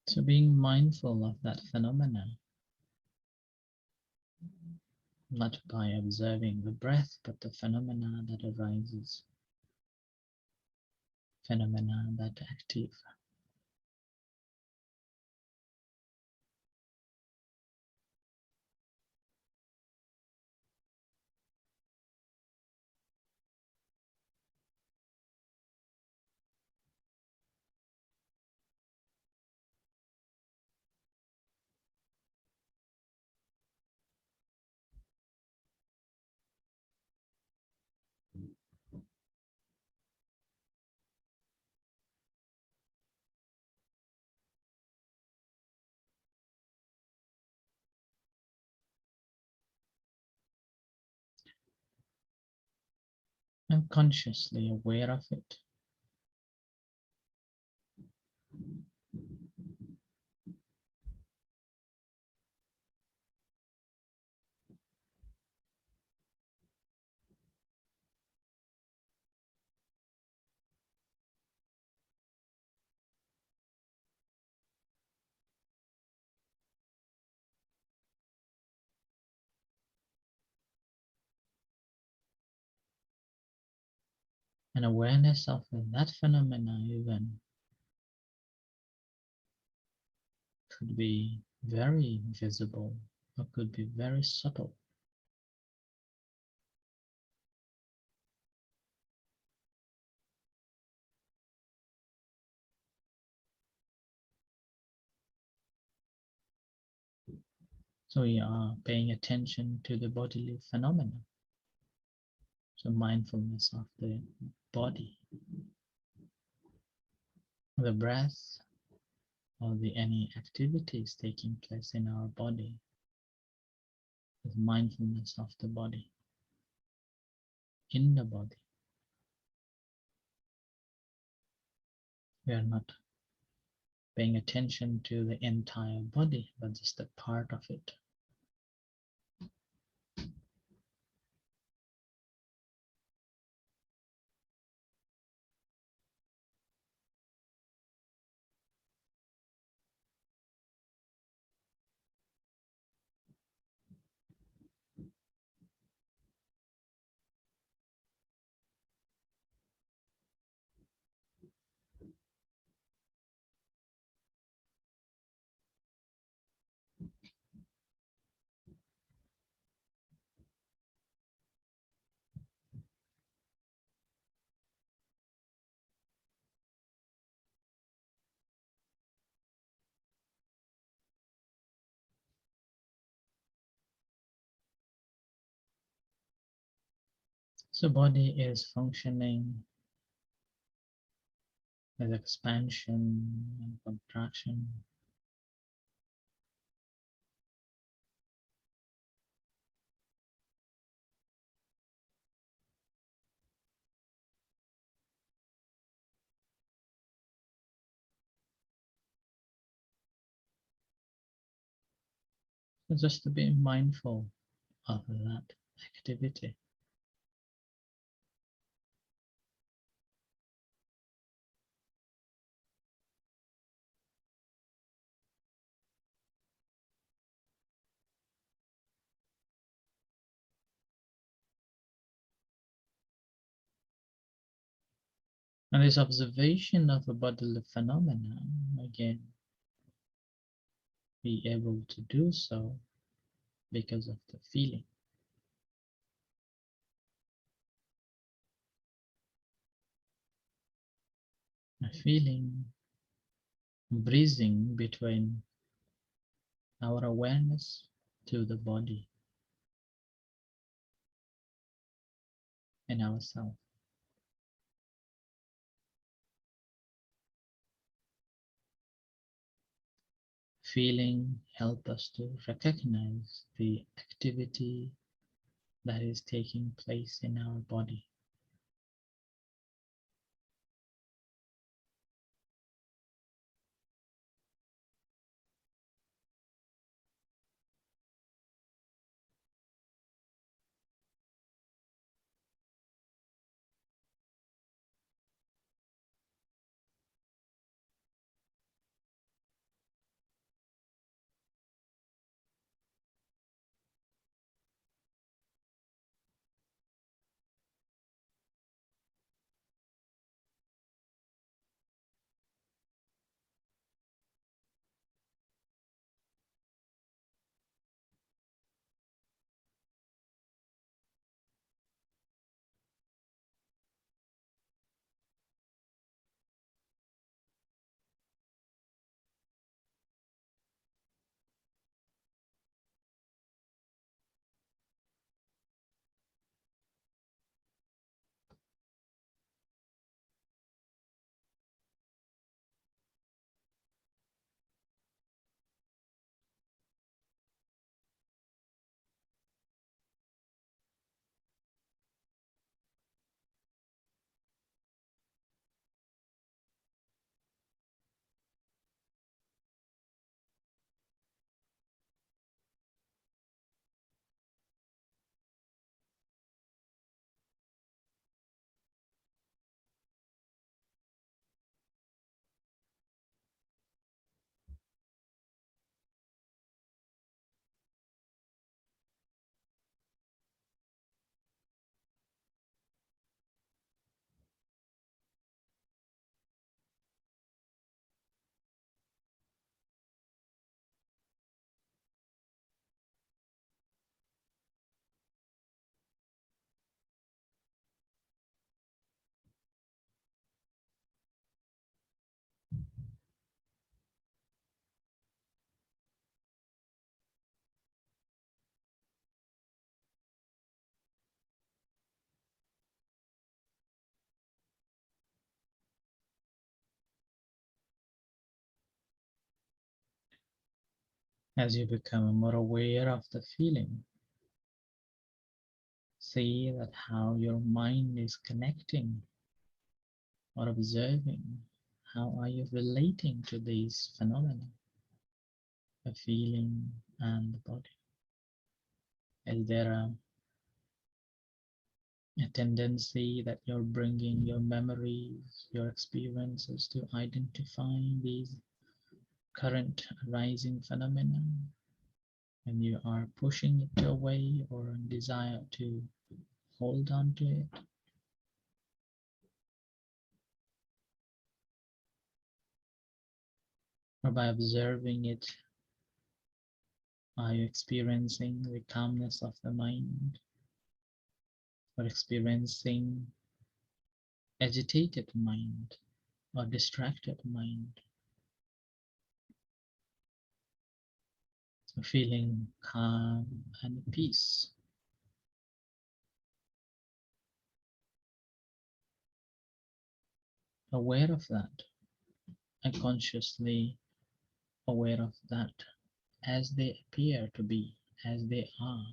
So being mindful of that phenomena, not by observing the breath, but the phenomena that arises, phenomena that are active. I'm consciously aware of it. An awareness of that phenomena even could be very visible or could be very subtle. So we are paying attention to the bodily phenomena. So mindfulness of the body, the breath, or any activities taking place in our body is mindfulness of the body, in the body. We are not paying attention to the entire body, but just a part of it. So body is functioning with expansion and contraction. So just to be mindful of that activity. And this observation of a bodily phenomenon, again, be able to do so because of the feeling. A feeling breathing between our awareness to the body and ourselves. Feeling help us to recognize the activity that is taking place in our body. As you become more aware of the feeling, see that how your mind is connecting or observing. How are you relating to these phenomena, the feeling and the body? Is there a tendency that you're bringing your memories, your experiences to identify these current arising phenomena, and you are pushing it away or desire to hold on to it? Or by observing it, are you experiencing the calmness of the mind, or experiencing agitated mind or distracted mind? So feeling calm and peace. Aware of that and consciously aware of that as they appear to be, as they are.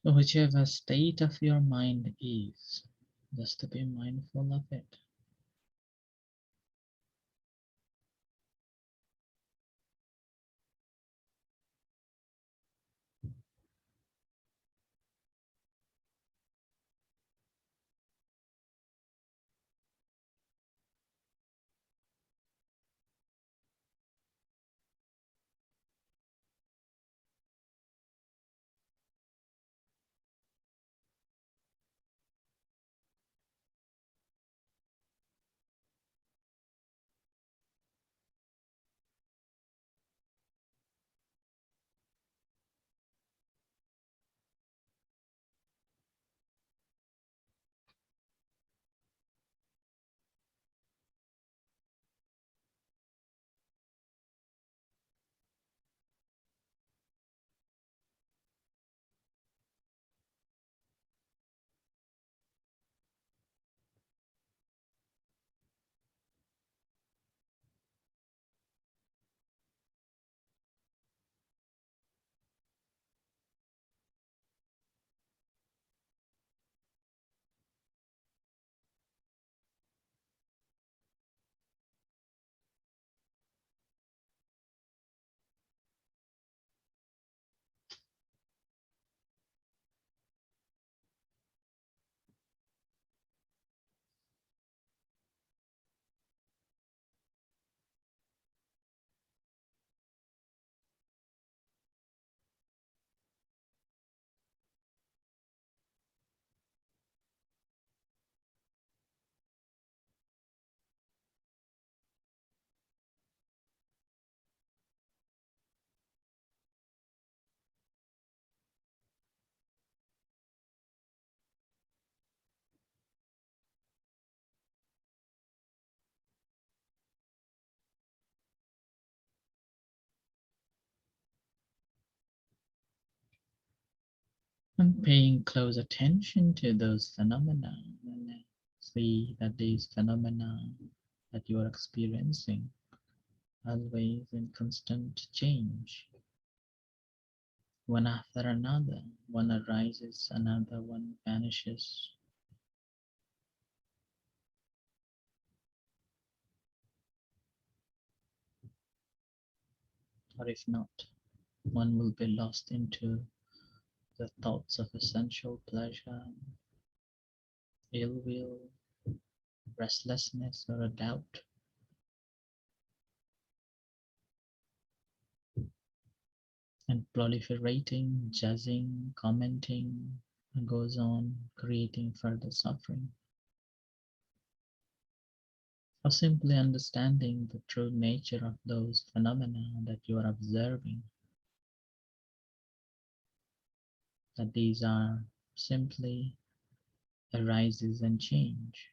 Whichever state of your mind is, just to be mindful of it. And paying close attention to those phenomena, and see that these phenomena that you are experiencing always in constant change. One after another, one arises, another one vanishes. Or if not, one will be lost into the thoughts of essential pleasure, ill will, restlessness, or a doubt. And proliferating, judging, commenting, and goes on creating further suffering. Or simply understanding the true nature of those phenomena that you are observing, that these are simply arises and change.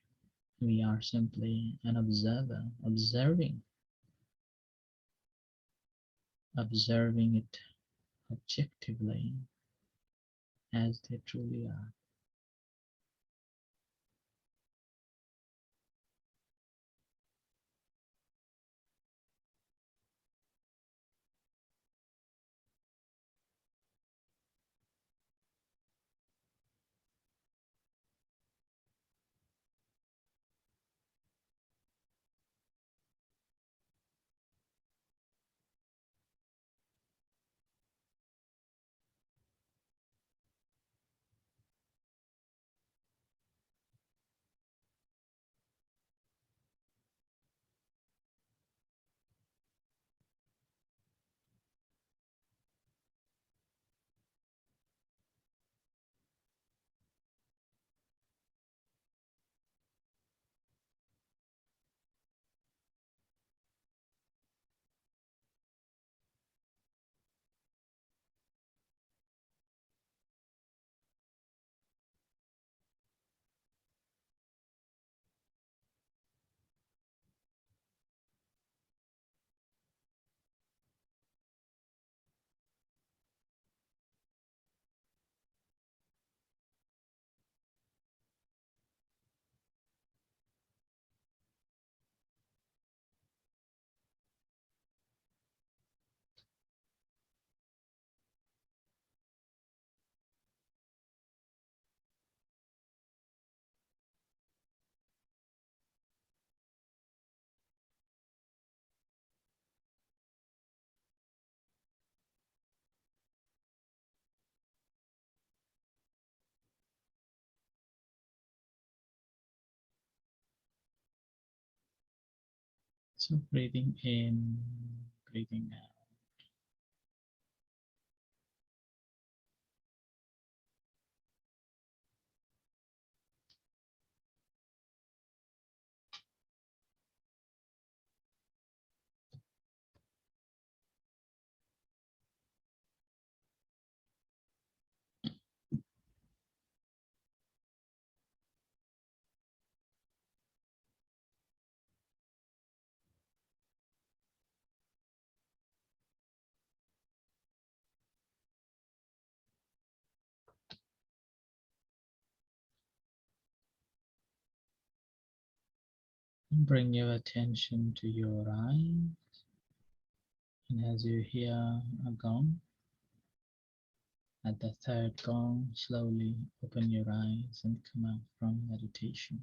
We are simply an observer, observing it objectively as they truly are. So breathing in, breathing out. Bring your attention to your eyes, and as you hear a gong, at the third gong, slowly open your eyes and come out from meditation.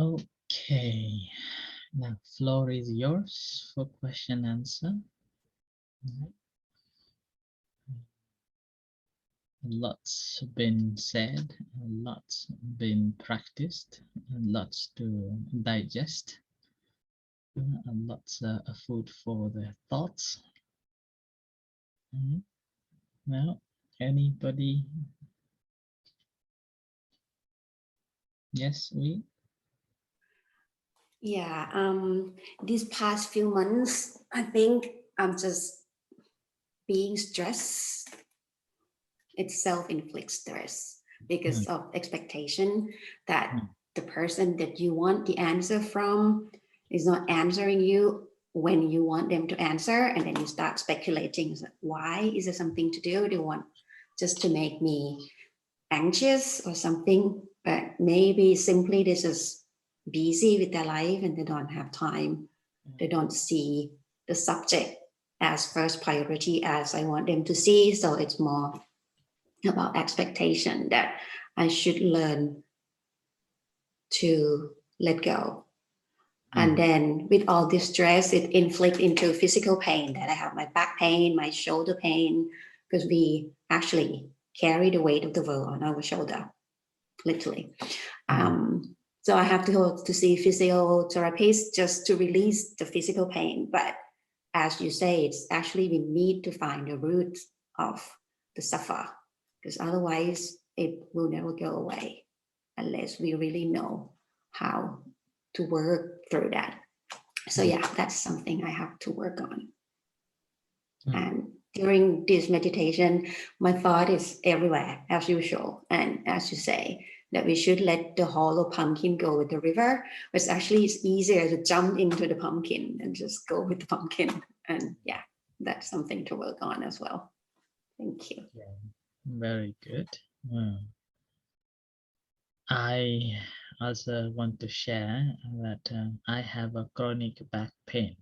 Okay, now floor is yours for question answer. Lots been said, lots been practiced, lots to digest, and lots of food for the thoughts. Now, anybody? Yes, we. Yeah, these past few months, I think I'm just being stressed. It's self-inflicted stress because of expectation that the person that you want the answer from is not answering you when you want them to answer, and then you start speculating, why? Is there something to do? They want just to make me anxious or something, but maybe simply this is busy with their life and they don't have time. They don't see the subject as first priority as I want them to see. So it's more about expectation that I should learn to let go. And then with all this stress, it inflicts into physical pain, that I have my back pain, my shoulder pain, because we actually carry the weight of the world on our shoulder, literally. So I have to go to see physiotherapists just to release the physical pain. But as you say, it's actually we need to find the root of the suffer, because otherwise it will never go away unless we really know how to work through that. So yeah, that's something I have to work on. And during this meditation, my thought is everywhere as usual. And as you say, that we should let the hollow pumpkin go with the river, but actually it's easier to jump into the pumpkin and just go with the pumpkin. And yeah, that's something to work on as well. Thank you. Yeah, very good. I also want to share that I have a chronic back pain,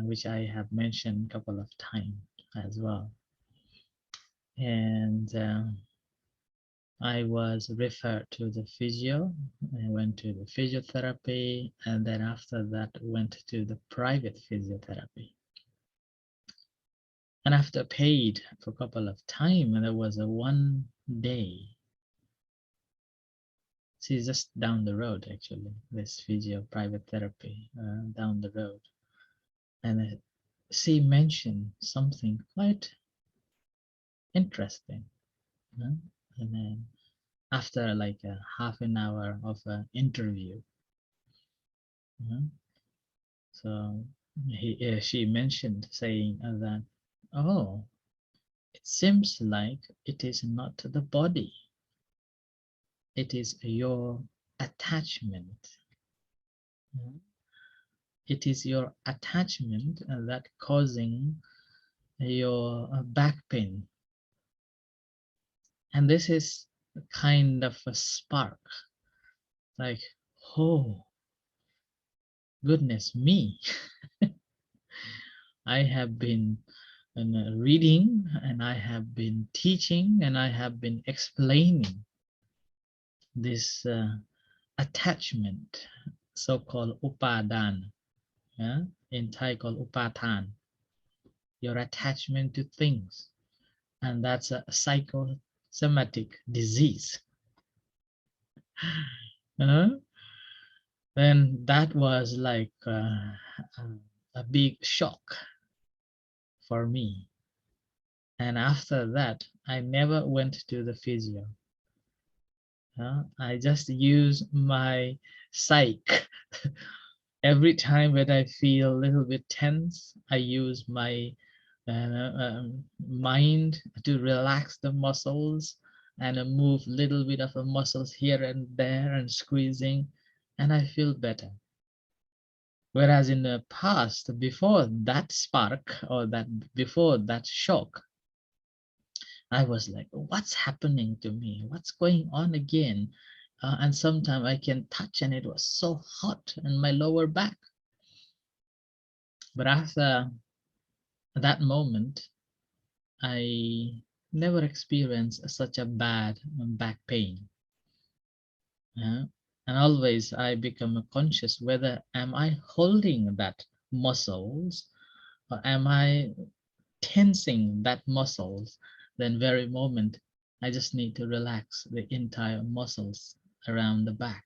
which I have mentioned a couple of times as well. And I was referred to the physio. I went to the physiotherapy, and then after that went to the private physiotherapy. And after paid for a couple of times, there was a one day. She's just down the road, actually, this physio private therapy down the road. And she mentioned something quite interesting. And then after like a half an hour of an interview, so she mentioned saying that, oh, it seems like it is not the body, it is your attachment. It is your attachment that causing your back pain. And this is kind of a spark, like, oh, goodness me. I have been reading, and I have been teaching, and I have been explaining this attachment, so-called upadan, yeah? In Thai called upatan, your attachment to things. And that's a psychosomatic disease. Then that was like a big shock for me. And after that, I never went to the physio. I just use my psych. Every time when I feel a little bit tense, I use my mind to relax the muscles and move little bit of the muscles here and there and squeezing, and I feel better. Whereas in the past, before that spark or before that shock, I was like, what's happening to me? What's going on again? And sometimes I can touch and it was so hot in my lower back. But after that moment, I never experienced such a bad back pain. And always I become conscious whether am I holding that muscles or am I tensing that muscles. Then very moment I just need to relax the entire muscles around the back,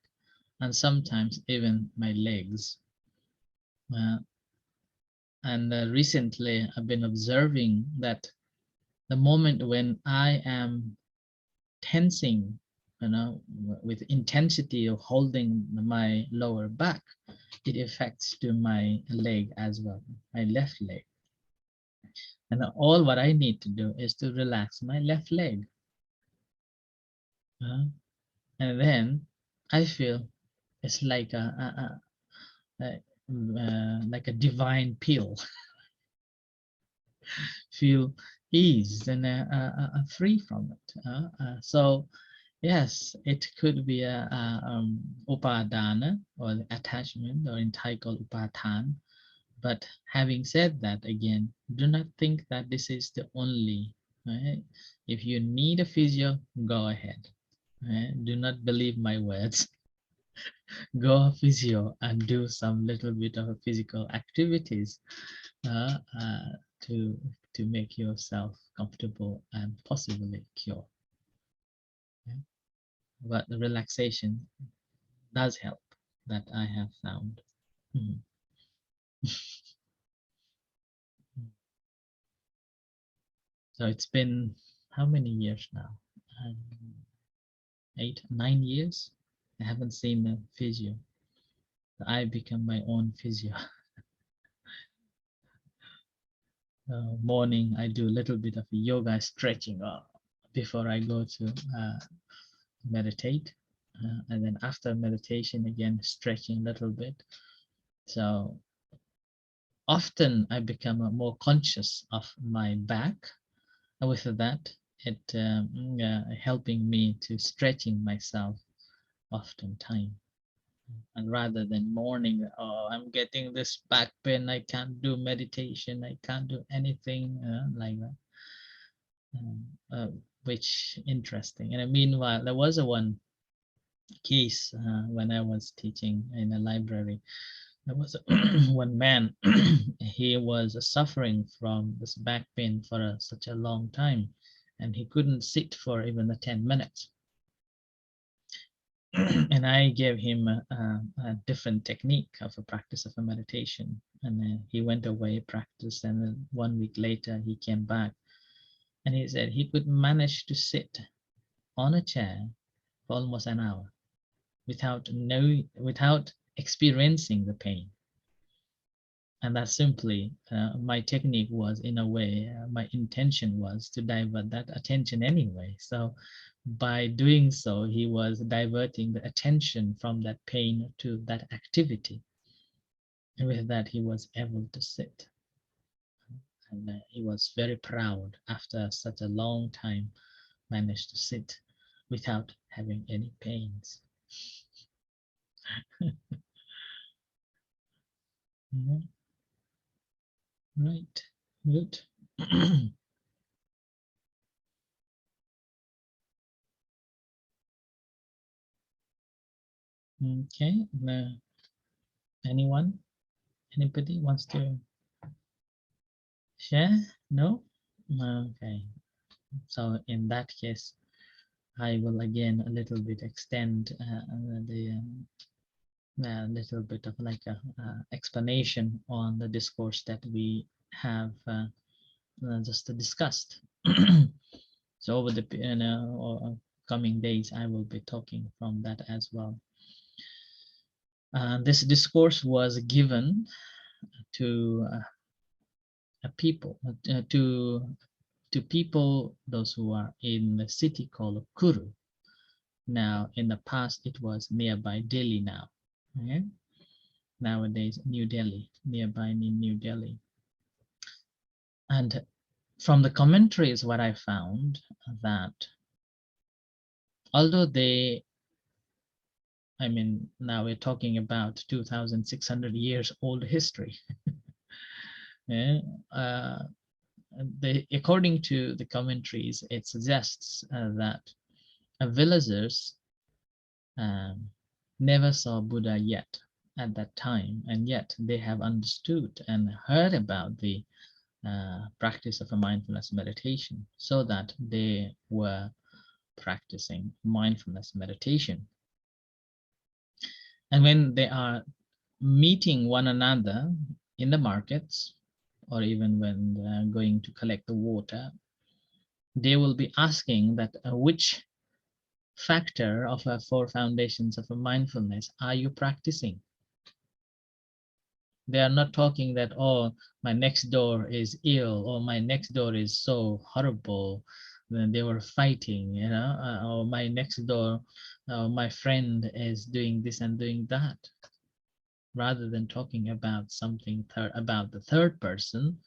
and sometimes even my legs. And recently I've been observing that the moment when I am tensing, with intensity of holding my lower back, it affects to my leg as well, my left leg. And all what I need to do is to relax my left leg. And then I feel it's like like a divine pill. Feel eased and free from it. So yes, it could be a upadana or attachment, or in Thai called upatan. But having said that, again, do not think that this is the only. Right? If you need a physio, go ahead. Right? Do not believe my words. Go physio and do some little bit of physical activities uh, uh, to to make yourself comfortable and possibly cure. Okay? But the relaxation does help, that I have found. Mhm. So it's been how many years now? 8, 9 years. I haven't seen a physio. I become my own physio. Morning, I do a little bit of yoga stretching before I go to meditate. And then after meditation, again, stretching a little bit. So often I become more conscious of my back. And with that, it helping me to stretching myself often time. And rather than mourning, oh, I'm getting this back pain, I can't do meditation, I can't do anything like that. Which interesting. And meanwhile, there was one case when I was teaching in a library. There was one man. He was suffering from this back pain for such a long time, and he couldn't sit for even 10 minutes. And I gave him a different technique of a practice of a meditation, and then he went away, practiced, and then 1 week later he came back, and he said he could manage to sit on a chair for almost an hour without experiencing the pain. And that simply my technique was, in a way, my intention was to divert that attention anyway. So by doing so, he was diverting the attention from that pain to that activity, and with that he was able to sit. And he was very proud, after such a long time, managed to sit. without having any pains. Mhm. Right, good. Okay, anyone? Anybody wants to share? No? Okay, so in that case, I will again a little bit extend the a little bit of like a explanation on the discourse that we have just discussed. So over the coming days, I will be talking from that as well. This discourse was given to a people, to people, those who are in the city called Kuru. Now, in the past, it was nearby Delhi now. Okay? Nowadays, New Delhi, nearby in New Delhi. And from the commentaries, what I found that although they, I mean, now we're talking about 2,600 years old history. Yeah, according to the commentaries, it suggests that villagers never saw Buddha yet at that time, and yet they have understood and heard about the practice of a mindfulness meditation, so that they were practicing mindfulness meditation. And when they are meeting one another in the markets, or even when they're going to collect the water, they will be asking that which factor of our four foundations of a mindfulness are you practicing? They are not talking that, oh, my next door is ill, or my next door is so horrible, then they were fighting, you know, or my next door, my friend is doing this and doing that. Rather than talking about something about the third person,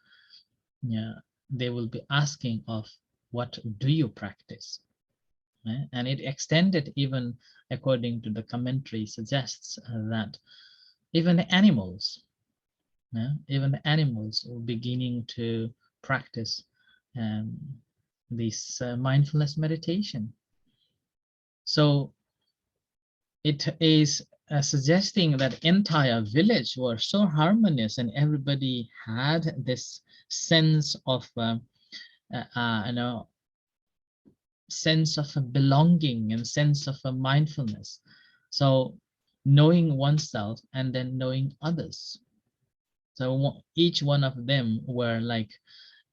yeah, they will be asking of what do you practice? And it extended, even according to the commentary, suggests that even the animals, even the animals are beginning to practice this mindfulness meditation. So it is suggesting that entire village were so harmonious, and everybody had this sense of you know, sense of a belonging and sense of a mindfulness. So knowing oneself and then knowing others. So each one of them were like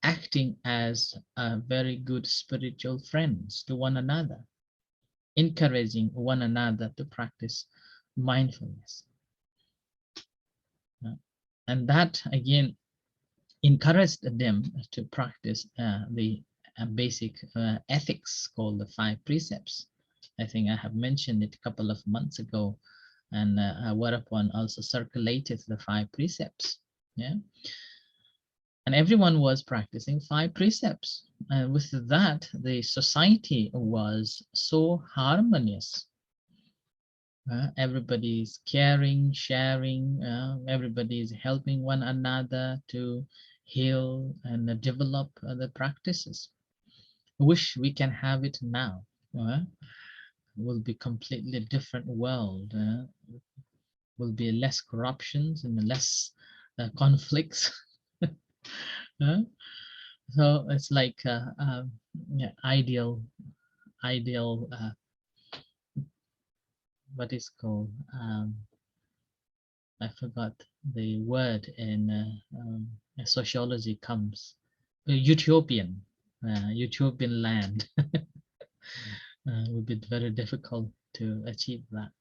acting as very good spiritual friends to one another, encouraging one another to practice mindfulness. And that again encouraged them to practice the basic ethics called the 5 precepts. I think I have mentioned it a couple of months ago, and whereupon also circulated the 5 precepts. Yeah, and everyone was practicing 5 precepts, and with that, the society was so harmonious. Everybody's caring, sharing, everybody's helping one another to heal and develop the practices. Wish we can have it now. Will be completely different world. Will be less corruptions and less conflicts. So it's like yeah, ideal what is called, I forgot the word in sociology comes, utopian, utopian land. Would be very difficult to achieve that.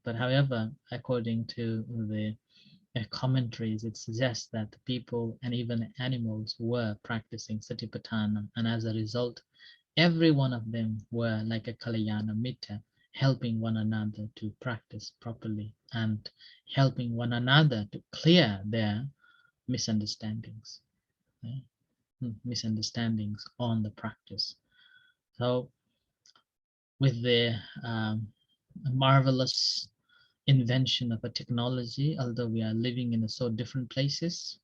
But however, according to the commentaries, it suggests that people and even animals were practicing Satipatthana, and as a result, every one of them were like a Kalyana Mitta, helping one another to practice properly and helping one another to clear their misunderstandings, misunderstandings on the practice. So with the marvelous invention of a technology, although we are living in so different places.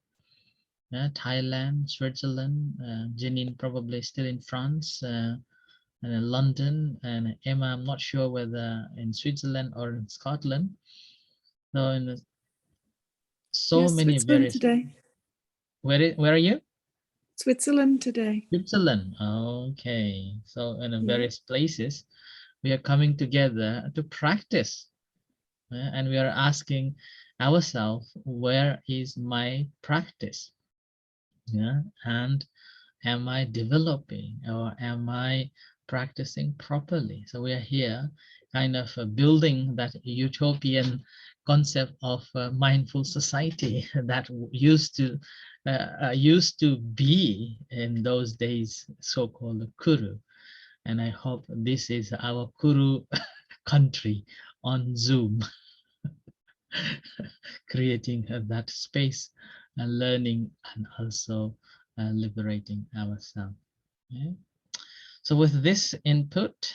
Thailand, Switzerland, Janine probably still in France, and in London, and Emma, I'm not sure whether in Switzerland or in Scotland. So in the, so Yes, many Switzerland various. today. Where are you? Switzerland today. Switzerland. Okay, so in Yeah. various places, we are coming together to practice, and we are asking ourselves, where is my practice? Yeah, and am I developing, or am I practicing properly? So we are here kind of building that utopian concept of mindful society that used to be in those days, so-called Kuru. And I hope this is our Kuru country on Zoom, creating that space and learning, and also liberating ourselves. Yeah. So with this input,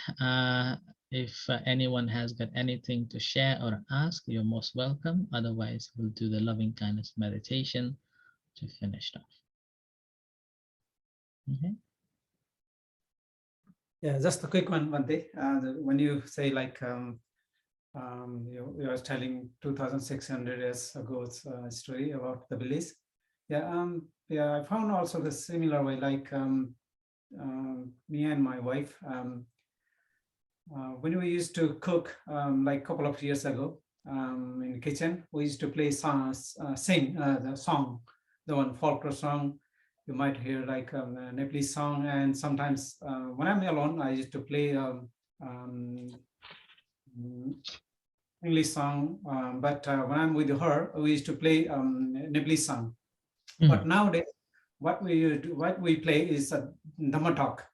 if anyone has got anything to share or ask, you're most welcome. Otherwise, we'll do the loving kindness meditation to finish off. Okay. Yeah, just a quick one, Bhante. When you say like you are telling 2,600 years ago story about the beliefs. Yeah, yeah, I found also the similar way. Like me and my wife, when we used to cook, like a couple of years ago, in the kitchen, we used to play songs, sing the song, the one folklore song. You might hear like a Nepalese song, and sometimes when I'm alone, I used to play English song. But when I'm with her, we used to play Nepalese song. But nowadays, what we play is a Dhamma talk.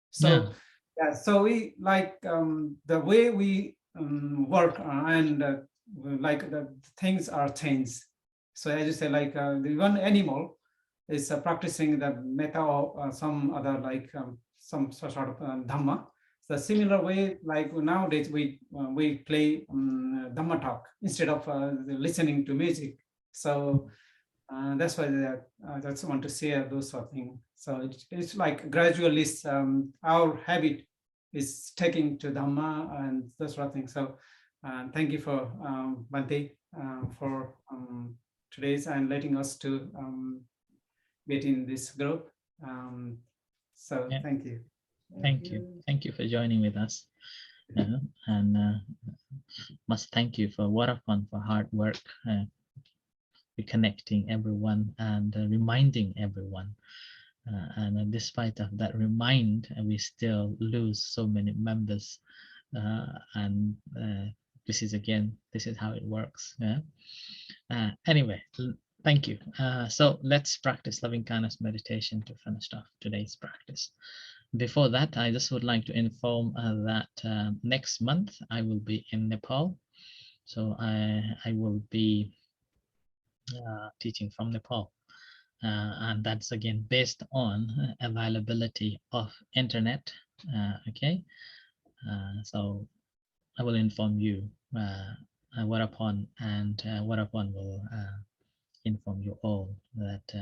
So yeah, so we like the way we work and like the things are changed. So as you say, like the one animal is practicing the metta or some other like some sort of Dhamma. So similar way, like nowadays we play Dhamma talk instead of listening to music. So that's why I just want to share those sort of things. So it's like gradually our habit is taking to Dhamma and those sort of things. So thank you for Bhante for today's and letting us to get in this group. So Yeah. thank you. Thank you. Thank you for joining with us. And must thank you for Vodafone for hard work, reconnecting everyone and reminding everyone. And despite of that we still lose so many members. And this is how it works. Yeah. Anyway, thank you. So let's practice loving kindness meditation to finish off today's practice. Before that, I just would like to inform that next month I will be in Nepal. So I will be teaching from Nepal. And that's again based on availability of internet. Okay, so I will inform you whereupon will inform you all that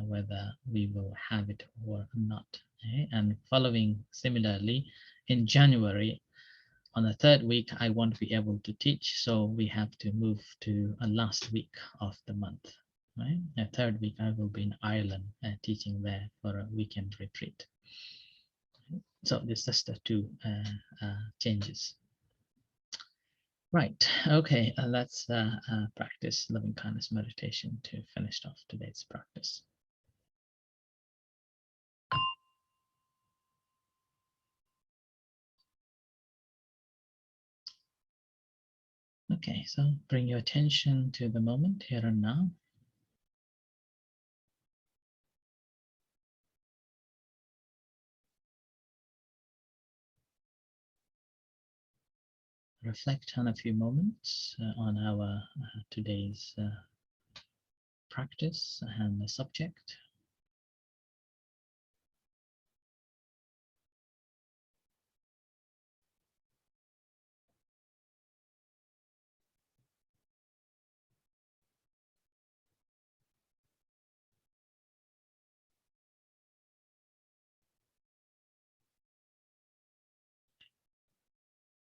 whether we will have it or not. Okay? And following similarly in January, on the third week, I won't be able to teach, so we have to move to a last week of the month. Right? The third week, I will be in Ireland teaching there for a weekend retreat. So this is just the two changes. Right. Okay. Let's practice loving kindness meditation to finish off today's practice. Okay, so bring your attention to the moment here and now. Reflect on a few moments on our today's practice and the subject.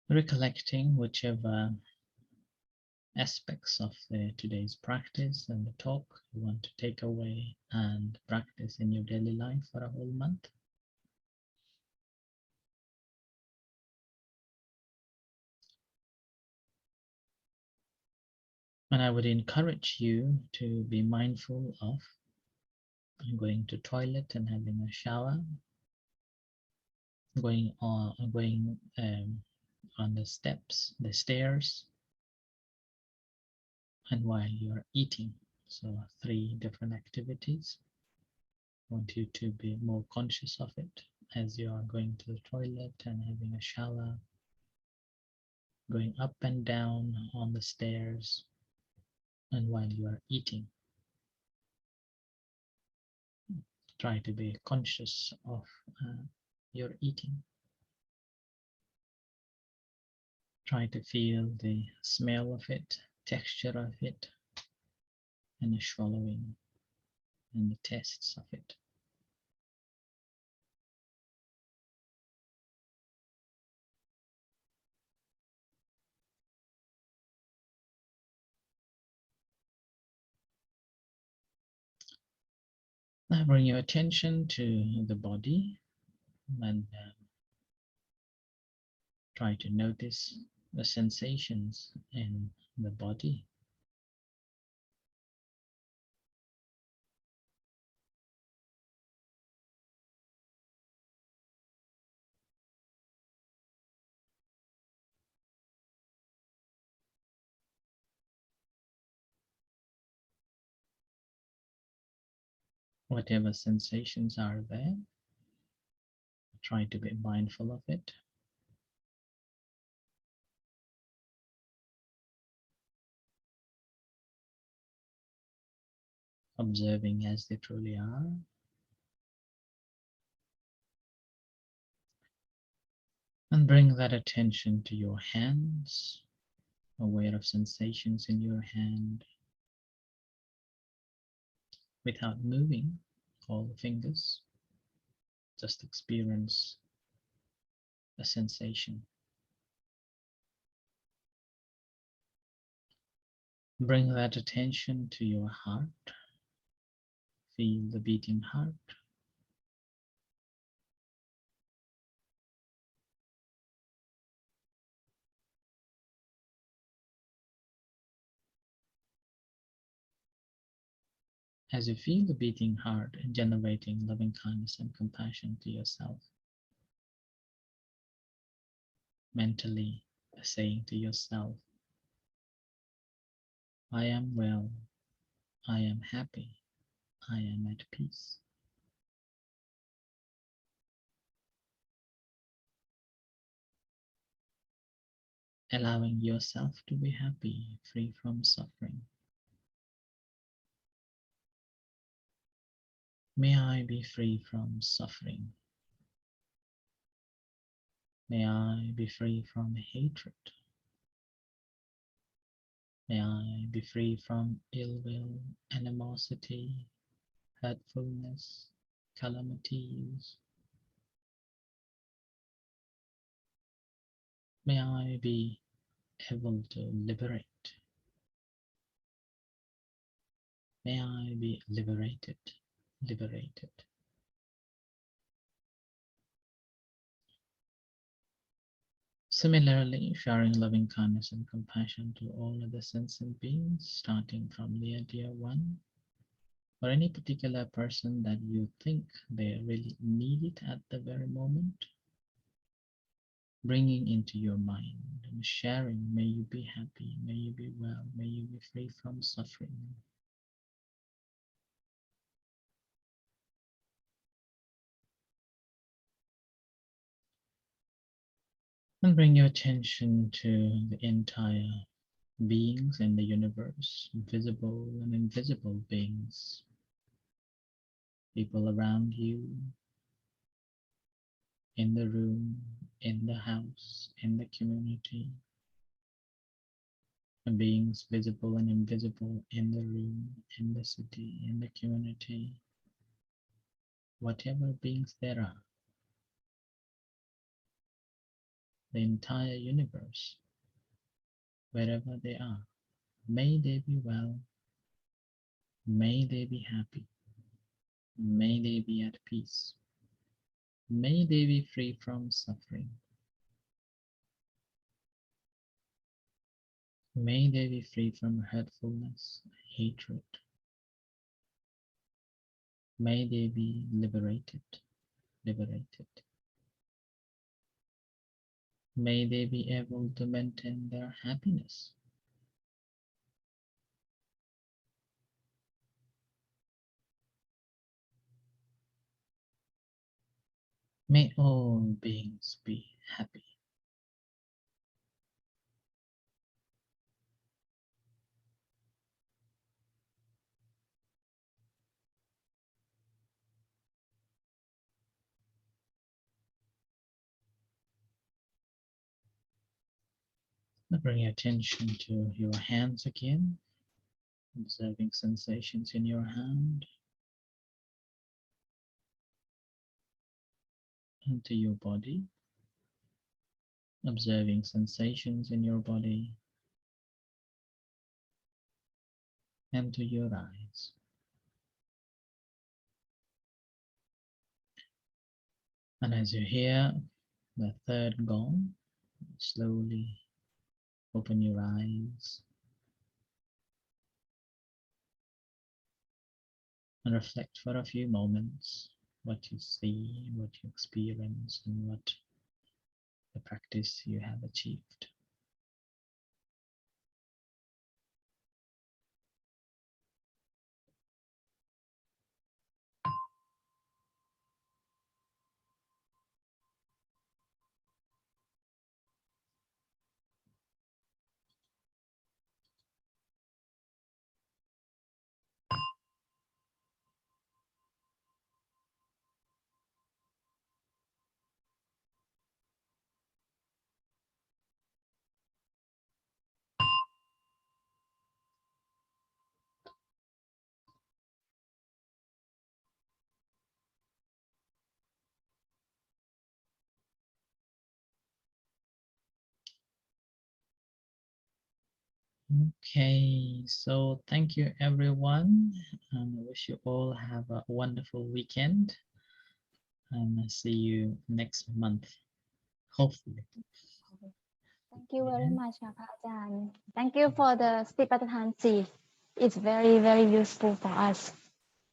recollecting whichever aspects of today's practice and the talk you want to take away and practice in your daily life for a whole month. And I would encourage you to be mindful of going to toilet and having a shower, going on the steps, the stairs, and while you're eating. So 3 different activities. I want you to be more conscious of it as you are going to the toilet and having a shower, going up and down on the stairs, and while you are eating. Try to be conscious of your eating. Try to feel the smell of it, texture of it, and the swallowing and the tastes of it. Now bring your attention to the body and try to notice the sensations in the body. Whatever sensations are there, try to be mindful of it. Observing as they truly are. And bring that attention to your hands, aware of sensations in your hand, without moving all the fingers. Just experience the sensation. Bring that attention to your heart. Feel the beating heart. As you feel the beating heart, generating loving kindness and compassion to yourself, mentally saying to yourself, I am well, I am happy, I am at peace. Allowing yourself to be happy, free from suffering. May I be free from suffering. May I be free from hatred. May I be free from ill will, animosity, hurtfulness, calamities. May I be able to liberate. May I be liberated, liberated. Similarly, sharing loving kindness and compassion to all other sentient beings, starting from near dear one, or any particular person that you think they really need it at the very moment, bringing into your mind and sharing, may you be happy, may you be well, may you be free from suffering. And bring your attention to the entire beings in the universe, visible and invisible beings, people around you, in the room, in the house, in the community, and beings visible and invisible in the room, in the city, in the community, whatever beings there are. the entire universe, wherever they are. May they be well. May they be happy. May they be at peace. May they be free from suffering. May they be free from hurtfulness, hatred. May they be liberated. May they be able to maintain their happiness. May all beings be happy. Now bring your attention to your hands again, observing sensations in your hand and to your body, observing sensations in your body and to your eyes. And as you hear the third gong, slowly open your eyes and reflect for a few moments what you see, what you experience, and what the practice you have achieved. Okay, so thank you everyone, and I wish you all have a wonderful weekend, and I see you next month, hopefully. Thank you very much, Ajahn. Thank you for the Satipatthana. It's very, very useful for us.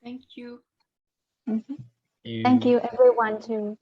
Thank you. Thank you everyone too.